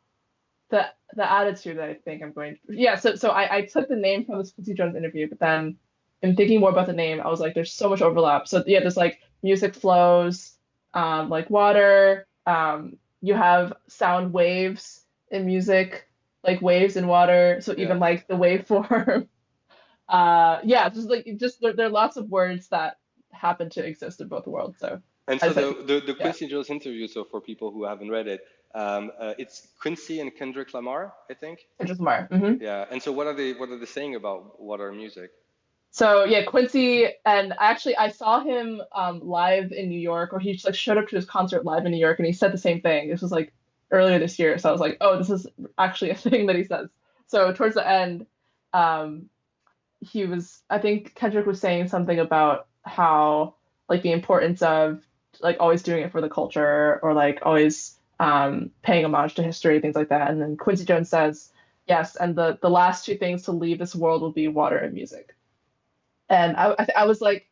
attitude that I think I'm going to. Yeah, so I took the name from this Quincy Jones interview, but then in thinking more about the name, I was like, there's so much overlap. So yeah, there's like music flows, like water. You have sound waves in music, like waves in water. So yeah. even like the waveform. Yeah, just like just there are lots of words that happen to exist in both worlds. So And I so just like the yeah, Quincy Jones interview. So for people who haven't read it, it's Quincy and Kendrick Lamar, I think. Kendrick Lamar. Hmm. Yeah. And so what are they saying about water music? So yeah, Quincy, and actually I saw him live in New York, or he just like showed up to his concert live in New York, and he said the same thing. This was like earlier this year, so I was like, oh, this is actually a thing that he says. So towards the end, um, I think Kendrick was saying something about how like the importance of like always doing it for the culture, or like always paying homage to history, things like that. And then Quincy Jones says, yes, and the last two things to leave this world will be water and music. And I was like,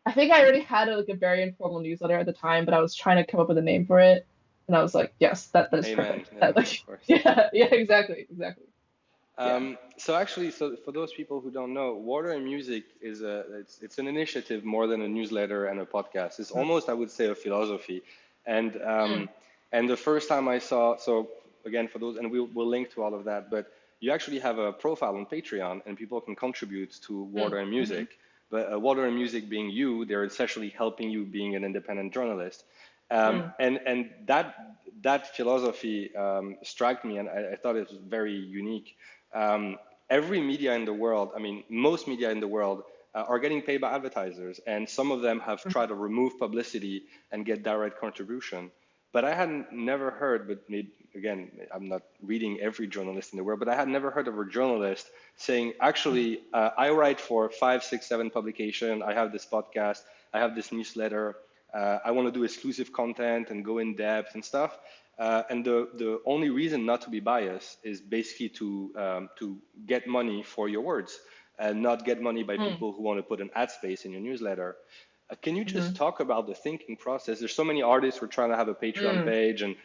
I think I already had like a very informal newsletter at the time, but I was trying to come up with a name for it, and I was like, yes, that is Amen. perfect. Yeah, That like of course. yeah, yeah, exactly, exactly. Yeah. So actually, so for those people who don't know, Water and Music is it's an initiative more than a newsletter and a podcast. It's Mm, almost, I would say, a philosophy. And mm, the first time I saw, so again for those, and we'll link to all of that, but you actually have a profile on Patreon, and people can contribute to mm, Water and mhm, Music. But Water and Music being you, they're essentially helping you being an independent journalist. mm, And that philosophy struck me, and I thought it was very unique. Um, every media in the world, I mean, most media in the world are getting paid by advertisers, and some of them have mhm, tried to remove publicity and get direct contribution. But I hadn't never heard, but maybe, again, I'm not reading every journalist in the world, but I had never heard of a journalist saying, mm, actually, I write for 5, 6, 7 publication. I have this podcast. I have this newsletter. I want to do exclusive content and go in depth and stuff. And the only reason not to be biased is basically to get money for your words and not get money by mm, people who want to put an ad space in your newsletter. Can you just mhm, talk about the thinking process? There's so many artists who are trying to have a Patreon mm, page, and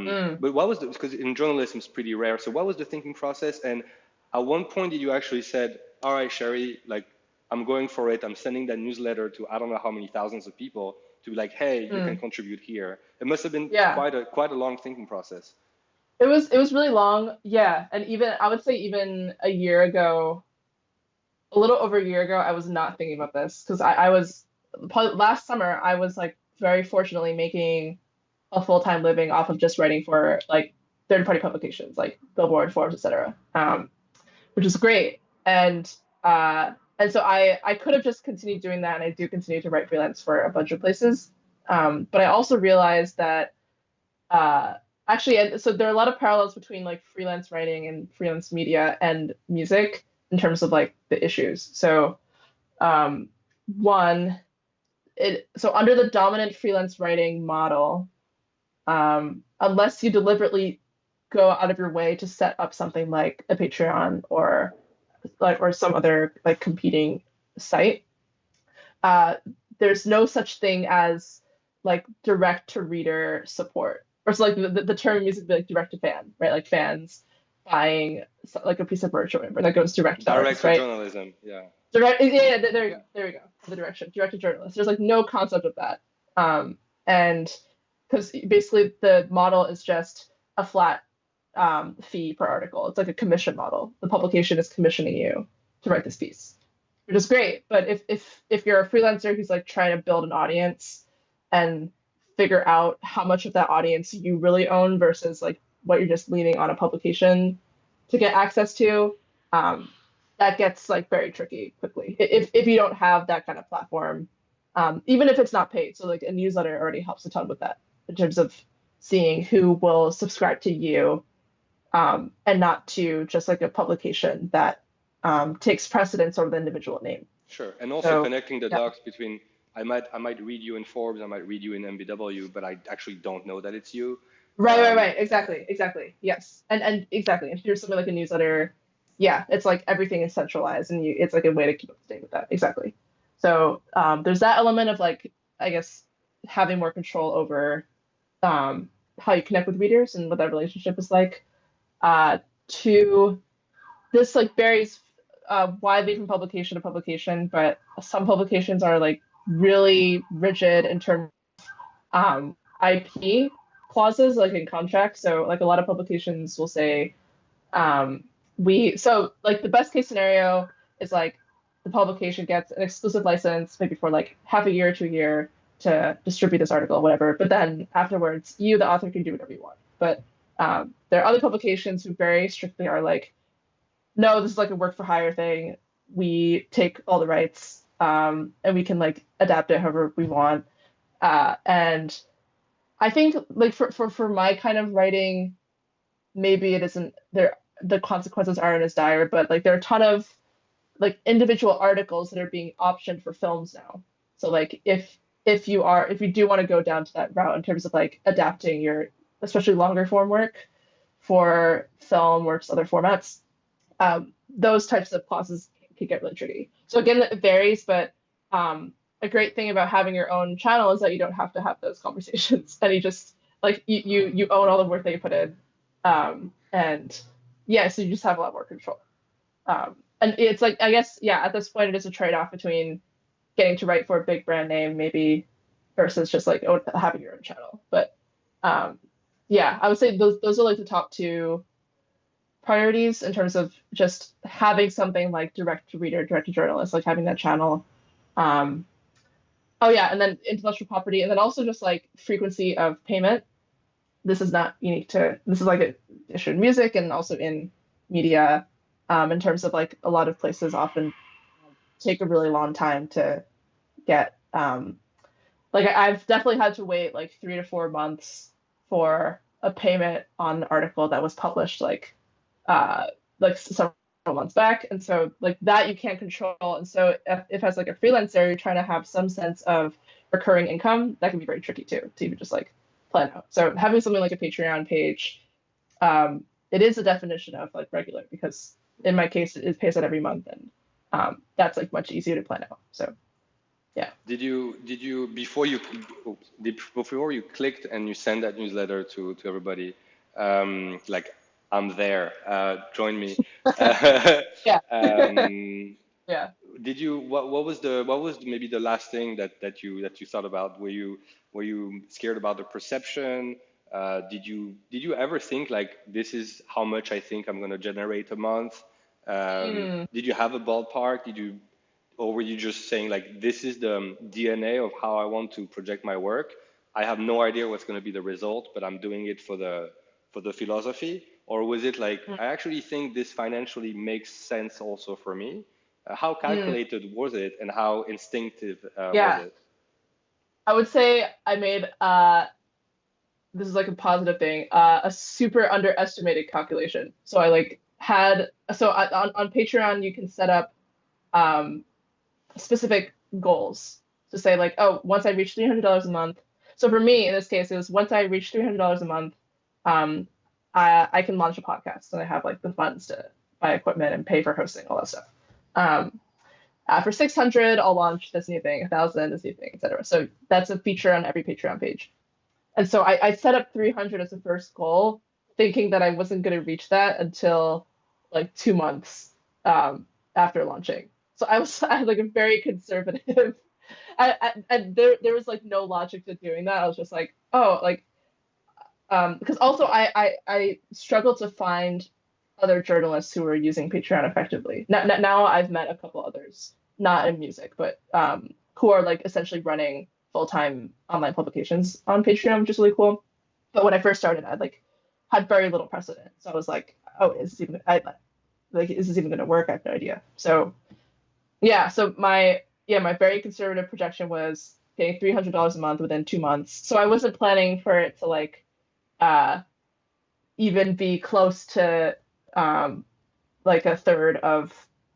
mm. but what was the, because in journalism it's pretty rare. So what was the thinking process? And at one point did you actually said, all right, Cherie, like I'm going for it. I'm sending that newsletter to I don't know how many thousands of people to be like, hey, you can Mm. contribute here. It must have been Yeah. quite a long thinking process. It was really long. Yeah. And even I would say even a year ago, a little over a year ago, I was not thinking about this because I was probably last summer, I was like very fortunately making a full-time living off of just writing for like third-party publications like Billboard, Forbes, etc. Which is great. And so I could have just continued doing that, and I do continue to write freelance for a bunch of places. But I also realized that uh, actually, and so there are a lot of parallels between like freelance writing and freelance media and music in terms of like the issues. So um, one, so under the dominant freelance writing model, unless you deliberately go out of your way to set up something like a Patreon or some other like competing site, uh, there's no such thing as like direct to reader support. Or so like the term used to be like direct to fan, right? Like fans buying like a piece of merch or whatever that goes direct to the Direct artist, to right? journalism, yeah. Direct, yeah, there you go, there you go. The direction, direct to journalist. There's like no concept of that, and because basically the model is just a flat fee per article. It's like a commission model. The publication is commissioning you to write this piece, which is great. But if you're a freelancer who's like trying to build an audience and figure out how much of that audience you really own versus like what you're just leaning on a publication to get access to, um, that gets like very tricky quickly. If you don't have that kind of platform, even if it's not paid. So like a newsletter already helps a ton with that in terms of seeing who will subscribe to you, and not to just like a publication that takes precedence over the individual name. Sure. And also So connecting the yeah, dots between I might read you in Forbes, I might read you in MBW, but I actually don't know that it's you. right, exactly, exactly, yes, and exactly. If you're something like a newsletter, yeah, it's like everything is centralized, and it's like a way to keep up to date with that. Exactly. So there's that element of like I guess having more control over how you connect with readers and what that relationship is like. Two, this like varies widely from publication to publication, but some publications are like really rigid in terms of IP clauses, like in contracts. So like a lot of publications will say um, so like the best case scenario is like the publication gets an exclusive license maybe for like half a year to a year to distribute this article, whatever. But then afterwards, you, the author, can do whatever you want. But there are other publications who very strictly are like, no, this is like a work for hire thing. We take all the rights, and we can like adapt it however we want. And I think like for my kind of writing, maybe it isn't there. The consequences aren't as dire, but like there are a ton of like individual articles that are being optioned for films now. So like if you do want to go down to that route in terms of like adapting your especially longer form work for film or just other formats, those types of clauses can get really tricky. So again, it varies, but a great thing about having your own channel is that you don't have to have those conversations, and you just like you own all the work that you put in, and yeah, so you just have a lot more control. And it's like I guess yeah, at this point it is a trade-off between getting to write for a big brand name maybe versus just like having your own channel. But um, yeah, I would say those are like the top two priorities in terms of just having something like direct to reader, direct to journalist, like having that channel. Um, oh yeah, and then intellectual property, and then also just like frequency of payment. This is not unique to this is like an issue in music and also in media, in terms of like a lot of places often take a really long time to get. Like I've definitely had to wait like 3 to 4 months for a payment on an article that was published uh, like several months back. And so like that you can't control. And so if as like a freelancer, you're trying to have some sense of recurring income, that can be very tricky too, to even just like plan out. So having something like a Patreon page, it is a definition of like regular because in my case, it pays out every month and that's like much easier to plan out. So yeah. Did you before you clicked and you send that newsletter to everybody, like I'm there, join me. Yeah. um, Yeah. what was maybe the last thing that you thought about? Were you scared about the perception? Did you ever think like this is how much I think I'm gonna generate a month? Mm. Did you have a ballpark? Or were you just saying like, this is the DNA of how I want to project my work? I have no idea what's going to be the result, but I'm doing it for the philosophy. Or was it like, I actually think this financially makes sense also for me? How Mm. calculated was it, and how instinctive was Yeah, it? I would say I made this is like a positive thing, a super underestimated calculation. So I like had on Patreon you can set up um specific goals to say like, oh, once I reach $300 a month. So for me in this case is once I reach $300 a month, um, I can launch a podcast and I have like the funds to buy equipment and pay for hosting, all that stuff. Um, for 600, I'll launch this new thing, 1,000, this new thing, etc. So that's a feature on every Patreon page. And so I set up 300 as the first goal, thinking that I wasn't going to reach that until like 2 months after launching. So I had like a very conservative. There was like no logic to doing that. I was just like, oh, like because also I struggle to find other journalists who are using Patreon effectively. Now I've met a couple others, not in music, but who are like essentially running full-time online publications on Patreon, which is really cool. But when I first started, I like had very little precedent, so I was like, oh, is this even going to work? I have no idea. So yeah, so my very conservative projection was getting $300 a month within 2 months. So I wasn't planning for it to like uh even be close to um, like a third of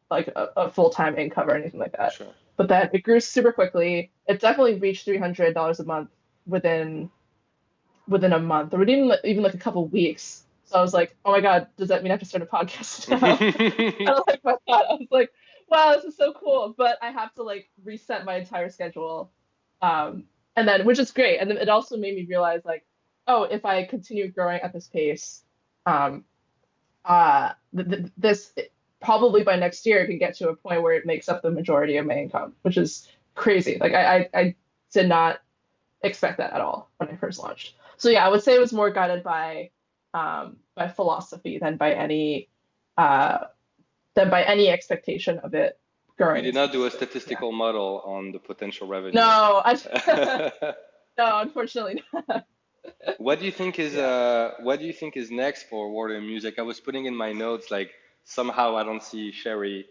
like a full-time income or anything like that. Sure. But then it grew super quickly. It definitely reached $300 a month within a month, or even like a couple weeks. So I was like, oh my God, does that mean I have to start a podcast now? I was like, my God. I was like, wow, this is so cool. But I have to like reset my entire schedule. And then, which is great. And then it also made me realize like, oh, if I continue growing at this pace, um, this probably by next year can get to a point where it makes up the majority of my income, which is crazy. Like I did not expect that at all when I first launched. So yeah, I would say it was more guided by philosophy uh than by any expectation of it You growing did not do a exponentially. Yeah. statistical model on the potential revenue. No, no, unfortunately not. Yeah. what do you think is next for Warner Music? I was putting in my notes like, somehow I don't see Cherie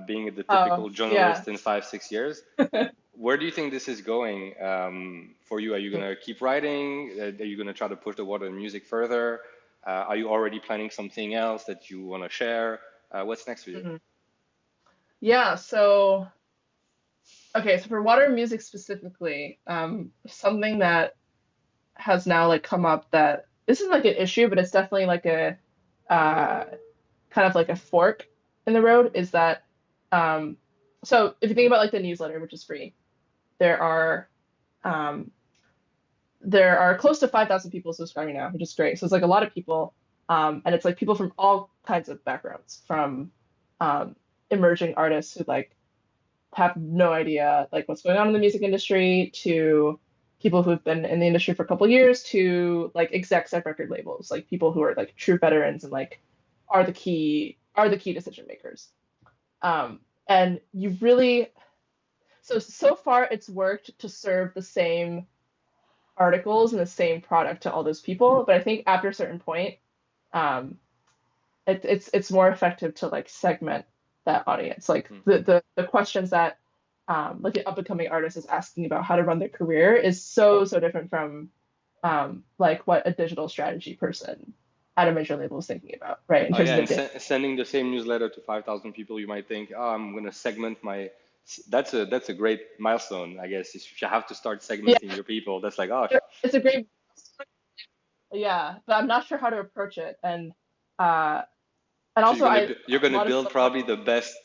being the Oh, typical yeah. journalist in 5 6 years. Where do you think this is going for you? Are you gonna keep writing? Are you gonna try to push the Warner Music further? Are you already planning something else that you want to share? What's next for you? Mhm. Yeah, so okay, so for water music specifically, something that has now like come up that this is like an issue, but it's definitely like a uh, kind of like a fork in the road is that um, so if you think about like the newsletter, which is free, there are um, there are close to 5,000 people subscribing now, which is great. So it's like a lot of people, and it's like people from all kinds of backgrounds, from um, emerging artists who like have no idea like what's going on in the music industry to people who've been in the industry for a couple of years to like execs at record labels, like people who are like true veterans and like are the key decision makers. And you really so far it's worked to serve the same articles and the same product to all those people, but I think after a certain point, um, it's more effective to like segment that audience. Like Hmm. the questions that like an up and coming artist is asking about how to run their career is so different from like what a digital strategy person at a major label is thinking about, right? In Oh terms yeah, of the and data. sending the same newsletter to 5,000 people, you might think, oh, I'm gonna segment my. That's a great milestone, I guess. If you have to start Yeah, segmenting your people, that's like, oh, it's a great yeah, but I'm not sure how to approach it. Uh and so also I you're a gonna lot of build stuff like probably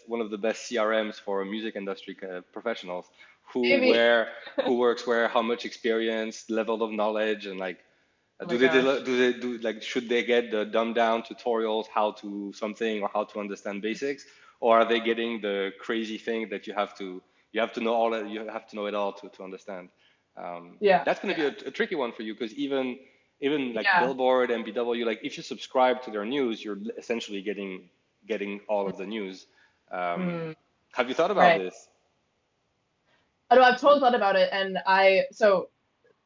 one of the best CRMs for music industry professionals, who maybe where who works where, how much experience, level of knowledge, and like, oh my gosh. do they do like, should they get the dumbed down tutorials how to something, or how to understand basics, or are they getting the crazy thing that you have to know all that, you have to know it all to understand. Yeah, That's going to be a tricky one for you, because even like yeah, Billboard, MBW, like if you subscribe to their news, you're essentially getting getting all of the news. Um, Mm, have you thought about right. this? I know I've totally thought about it, and so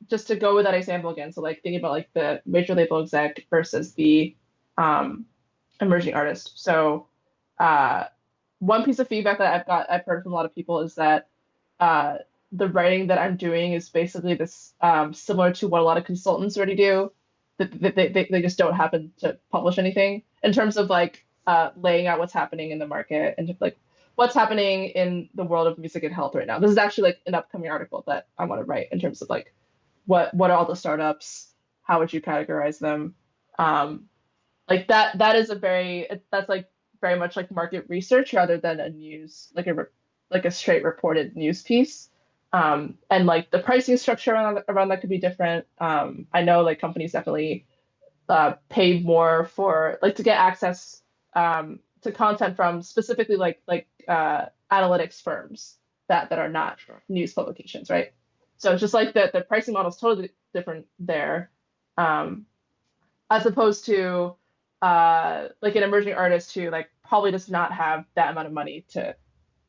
just to go with that example again, so like thinking about like the major label exec versus the um, emerging artist. So uh, one piece of feedback that I've heard from a lot of people is that uh, the writing that I'm doing is basically this similar to what a lot of consultants already do. That they just don't happen to publish anything in terms of like laying out what's happening in the market and just like what's happening in the world of music and health right now. This is actually like an upcoming article that I want to write in terms of like what are all the startups? How would you categorize them? Um, like that is a very that's like very much like market research rather than a news like a straight reported news piece. And like the pricing structure around that could be different. I know like companies definitely pay more for like to get access to content from specifically analytics firms that are not Sure. news publications, right? So it's just like the pricing model is totally different there. Um, as opposed to like an emerging artist who like probably does not have that amount of money to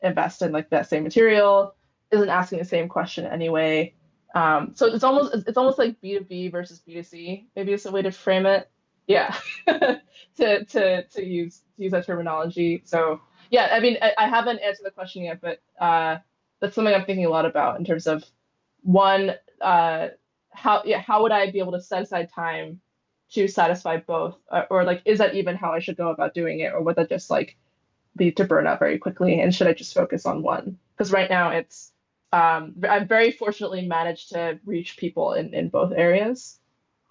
invest in like that same material, isn't asking the same question anyway. So it's almost like B2B versus B2C, maybe is a way to frame it. Yeah, to use that terminology. So yeah, I mean I haven't answered the question yet, but that's something I'm thinking a lot about in terms of one, uh, how would I be able to set aside time to satisfy both, or like is that even how I should go about doing it, or would that just like lead to burnout very quickly? And should I just focus on one? Because right now it's I've very fortunately managed to reach people in both areas,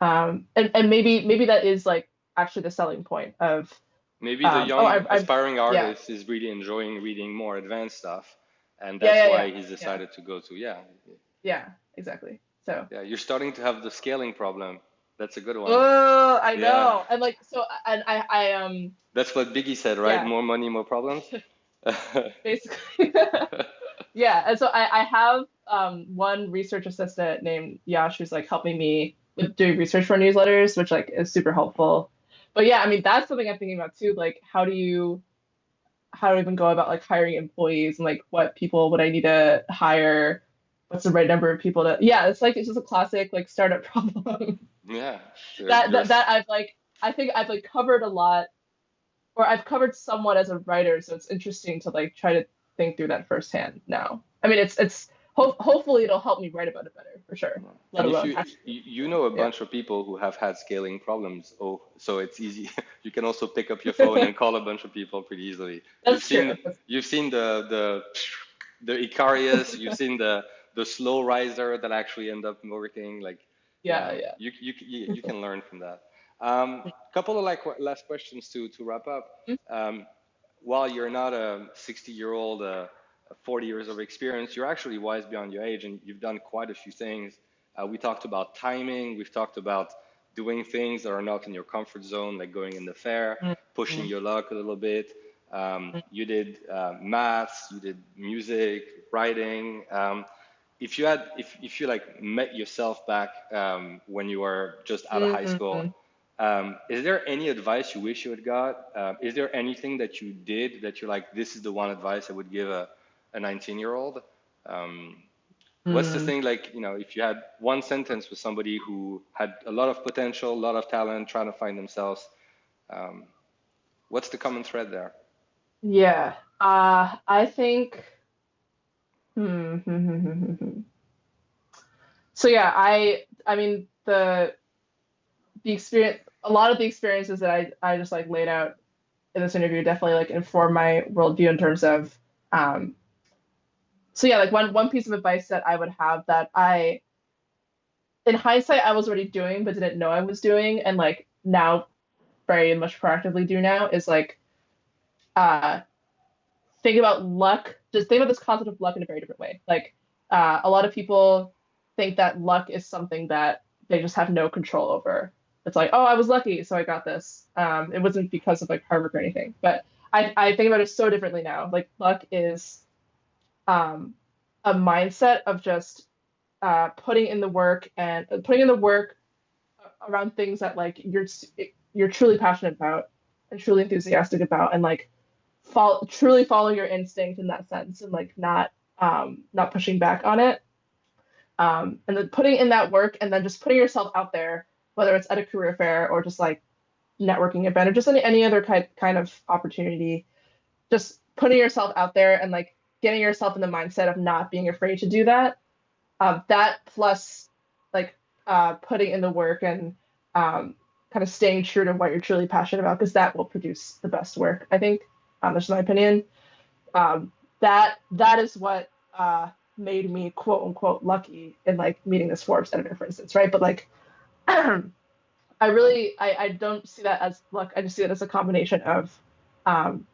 and maybe that is like actually the selling point of Maybe the oh young I've aspiring yeah artist is really enjoying reading more advanced stuff, and yeah that's yeah why yeah he's yeah decided to go to, yeah. yeah exactly. So Yeah, you're starting to have the scaling problem. That's a good one. oh I Yeah. know, and like so and I That's what Biggie said, right? yeah More money, more problems. basically. Yeah, and so I have one research assistant named Yash who's like helping me with doing research for newsletters, which like is super helpful. But yeah, I mean that's something I'm thinking about too. Like how do I even go about like hiring employees and like what people would I need to hire? What's the right number of people to? Yeah, it's just a classic like startup problem Yeah. that I think I've like covered a lot, or I've covered somewhat as a writer, so it's interesting to like try to think through that firsthand now. I mean, hopefully it'll help me write about it better for sure, let And if alone you actually. you know a Yeah. bunch of people who have had scaling problems, oh, so it's easy. You can also pick up your phone and call a bunch of people pretty easily. You've That's true. seen you've seen the Icarius, you've seen the slow riser that actually end up working. Like, Yeah, yeah. you can learn from that. Couple of like last questions to wrap up. Um, while you're not a 60-year-old, 40 years of experience, you're actually wise beyond your age, and you've done quite a few things. We talked about timing. We've talked about doing things that are not in your comfort zone, like going in the fair, pushing Mhm. your luck a little bit. You did maths, you did music, writing. If you like met yourself back when you were just out of high school, Mhm. is there any advice you wish you had got? Is there anything that you did that you're like, this is the one advice I would give a 19-year-old? Um, what's the Mhm. thing like, if you had one sentence with somebody who had a lot of potential, a lot of talent, trying to find themselves, um, what's the common thread there? Yeah. I think. Hmm. So yeah, I mean the experience, a lot of the experiences that I just like laid out in this interview definitely like inform my worldview in terms of um so yeah, like one piece of advice that I would have that I in hindsight I was already doing but didn't know I was doing, and like now very much proactively do now, is like uh think about luck. Just think about this concept of luck in a very different way. Like a lot of people think that luck is something that they just have no control over. It's like, oh, I was lucky, so I got this. It wasn't because of like hard work or anything. But I think about it so differently now. Like luck is um, a mindset of just putting in the work around things that like you're truly passionate about, and truly enthusiastic about, and like truly follow your instinct in that sense, and like not pushing back on it. And then putting in that work, and then just putting yourself out there, whether it's at a career fair or just like networking event or just any other kind of opportunity, just putting yourself out there and like getting yourself in the mindset of not being afraid to do that. That plus like putting in the work and kind of staying true to what you're truly passionate about, because that will produce the best work, I think. That's my opinion. That is what made me quote unquote lucky in like meeting this Forbes editor, for instance, right? But like I don't see that as luck. I just see it as a combination of um,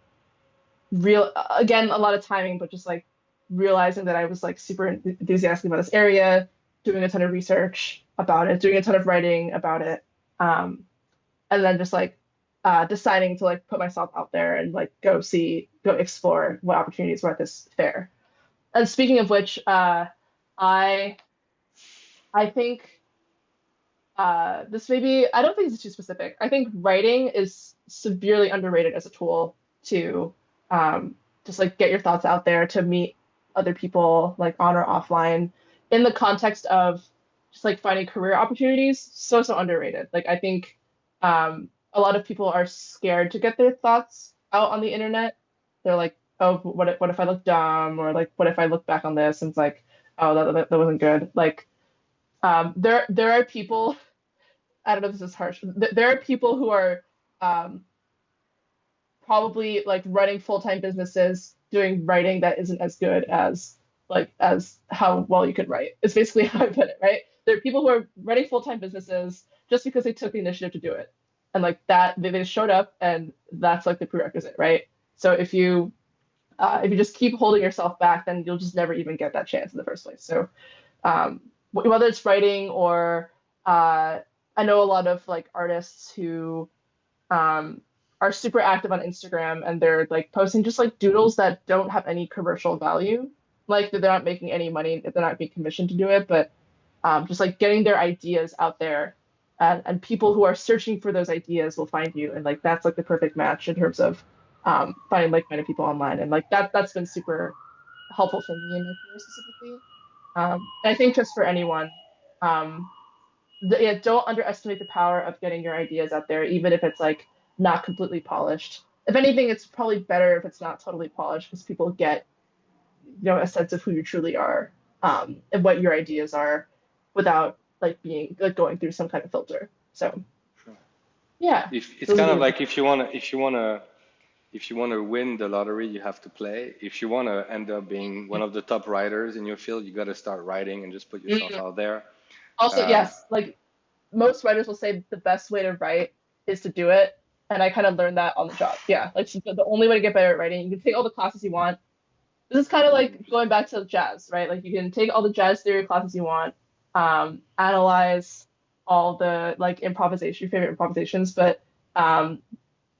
real again a lot of timing, but just like realizing that I was like super enthusiastic about this area, doing a ton of research about it, doing a ton of writing about it, um, and then just like deciding to like put myself out there and like go explore what opportunities were at this fair. And speaking of which, I I think this may be, I don't think this is too specific. I think writing is severely underrated as a tool to just like get your thoughts out there, to meet other people like on or offline in the context of just like finding career opportunities. So underrated. Like I think a lot of people are scared to get their thoughts out on the internet. They're like, oh, what if I look dumb, or like what if I look back on this and it's like, oh, that wasn't good. Like there are people, I don't know if this is harsh. There are people who are um, probably like running full-time businesses doing writing that isn't as good as as how well you could write. It's basically how I put it, right? There are people who are running full-time businesses just because they took the initiative to do it. And like that, they showed up, and that's like the prerequisite, right? So if you just keep holding yourself back, then you'll just never even get that chance in the first place. So whether it's writing or I know a lot of like artists who um, are super active on Instagram, and they're like posting just like doodles that don't have any commercial value. Like they're not making any money, they're not being commissioned to do it, but just like getting their ideas out there, and people who are searching for those ideas will find you, and like that's like the perfect match in terms of finding like-minded people online, and like that's been super helpful for me in my career specifically. And I think just for anyone, um, yeah, don't underestimate the power of getting your ideas out there, even if it's like not completely polished. If anything, it's probably better if it's not totally polished, because people get, a sense of who you truly are, and what your ideas are, without like being like going through some kind of filter. So Sure. yeah, If it's those would kind be of my like if you wanna win the lottery, you have to play. If you wanna end up being one of the top writers in your field, you got to start writing and just put yourself Mm. out there. Also, Um, yes, like most writers will say the best way to write is to do it. And I kind of learned that on the job. Yeah, like so the only way to get better at writing, you can take all the classes you want. This is kind of like going back to jazz, right? Like you can take all the jazz theory classes you want, analyze all the like improvisation, your favorite improvisations, but um,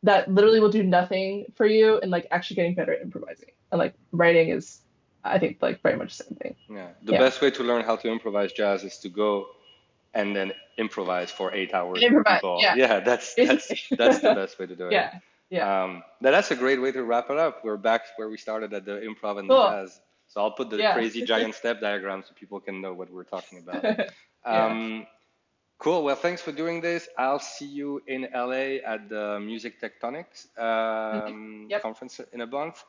that literally will do nothing for you in like actually getting better at improvising. And like writing is, I think, like very much the same thing. yeah, the Yeah, best way to learn how to improvise jazz is to go and then improvise for 8 hours with improvise. people. Yeah, Yeah, that's basically. the best way to do it. Yeah, yeah. That's a great way to wrap it up. We're back where we started at the improv and the Cool. jazz. So I'll put the Yeah. crazy giant step diagram so people can know what we're talking about. Yeah. Um, cool. Well, thanks for doing this. I'll see you in LA at the Music Tectonics Mhm. Yep. conference in a month.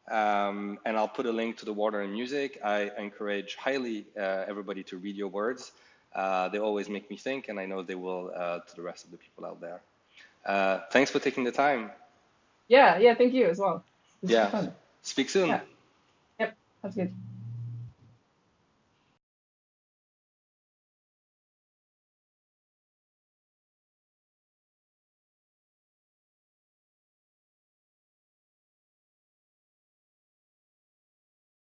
And I'll put a link to the Water and Music. I encourage highly everybody to read your words. They always make me think, and I know they will to the rest of the people out there. Thanks for taking the time. Yeah. Yeah. Thank you as well. This is super Yeah. fun. Speak soon. Yeah. Yep. That's good.